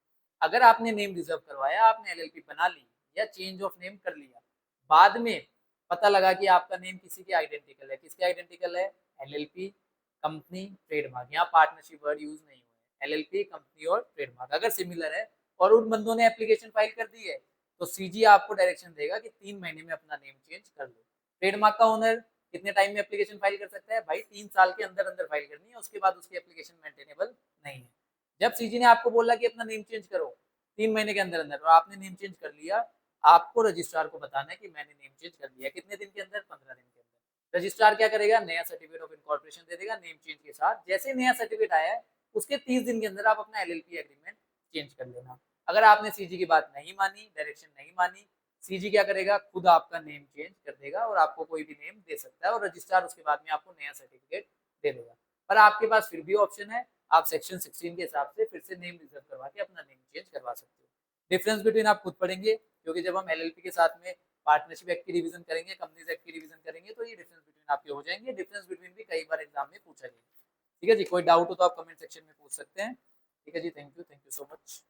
अगर आपने नेम रिजर्व करवाया, आपने एलएलपी बना ली या चेंज ऑफ नेम कर लिया, बाद में पता लगा कि आपका नेम किसी के आइडेंटिकल है, किसके आइडेंटिकल है, एलएलपी, कंपनी, ट्रेडमार्क, यहाँ पार्टनरशिप वर्ड यूज नहीं हुआ है, एलएलपी, कंपनी और ट्रेडमार्क अगर सिमिलर है और उन बंदों ने एप्लीकेशन फाइल कर दी है तो सीजी आपको डायरेक्शन देगा कि 3 महीने में अपना नेम चेंज कर लो। ट्रेडमार्क का ओनर कितने टाइम में एप्लीकेशन फाइल कर सकता है, भाई 3 साल के अंदर अंदर फाइल करनी है, उसके बाद उसकी एप्लीकेशन मेंटेनेबल नहीं है। जब सीजी ने आपको बोला कि अपना नेम चेंज करो 3 महीने के अंदर अंदर और आपने नेम चेंज कर लिया, आपको रजिस्ट्रार को बताना है कि मैंने नेम चेंज कर लिया। कितने दिन के अंदर, 15 दिन के अंदर। रजिस्ट्रार क्या करेगा, नया सर्टिफिकेट ऑफ इनकॉर्पोरेशन दे देगा नेम चेंज के साथ। जैसे नया सर्टिफिकेट आया है उसके 30 दिन के अंदर आप अपना एलएलपी एग्रीमेंट चेंज कर लेना। अगर आपने सीजी की बात नहीं मानी, डायरेक्शन नहीं मानी, सीजी क्या करेगा, खुद आपका नेम चेंज कर देगा और आपको कोई भी नेम दे सकता है और रजिस्ट्रार उसके बाद में आपको नया सर्टिफिकेट दे देगा। पर आपके पास फिर भी ऑप्शन है, आप सेक्शन 16 के हिसाब से फिर से नेम रिजर्व करवा के अपना नेम चेंज करवा सकते हो। डिफरेंस बिटवीन आप खुद पढ़ेंगे, क्योंकि जब हम एलएलपी के साथ में पार्टनरशिप एक्ट की रिवीजन करेंगे, कंपनीज एक्ट की रिवीजन करेंगे, तो ये डिफरेंस बिटवीन आपके हो जाएंगे। डिफरेंस बिटवीन भी कई बार एग्जाम में पूछा गया। ठीक है जी, कोई डाउट हो तो आप कमेंट सेक्शन में पूछ सकते हैं। ठीक है जी, थैंक यू सो मच।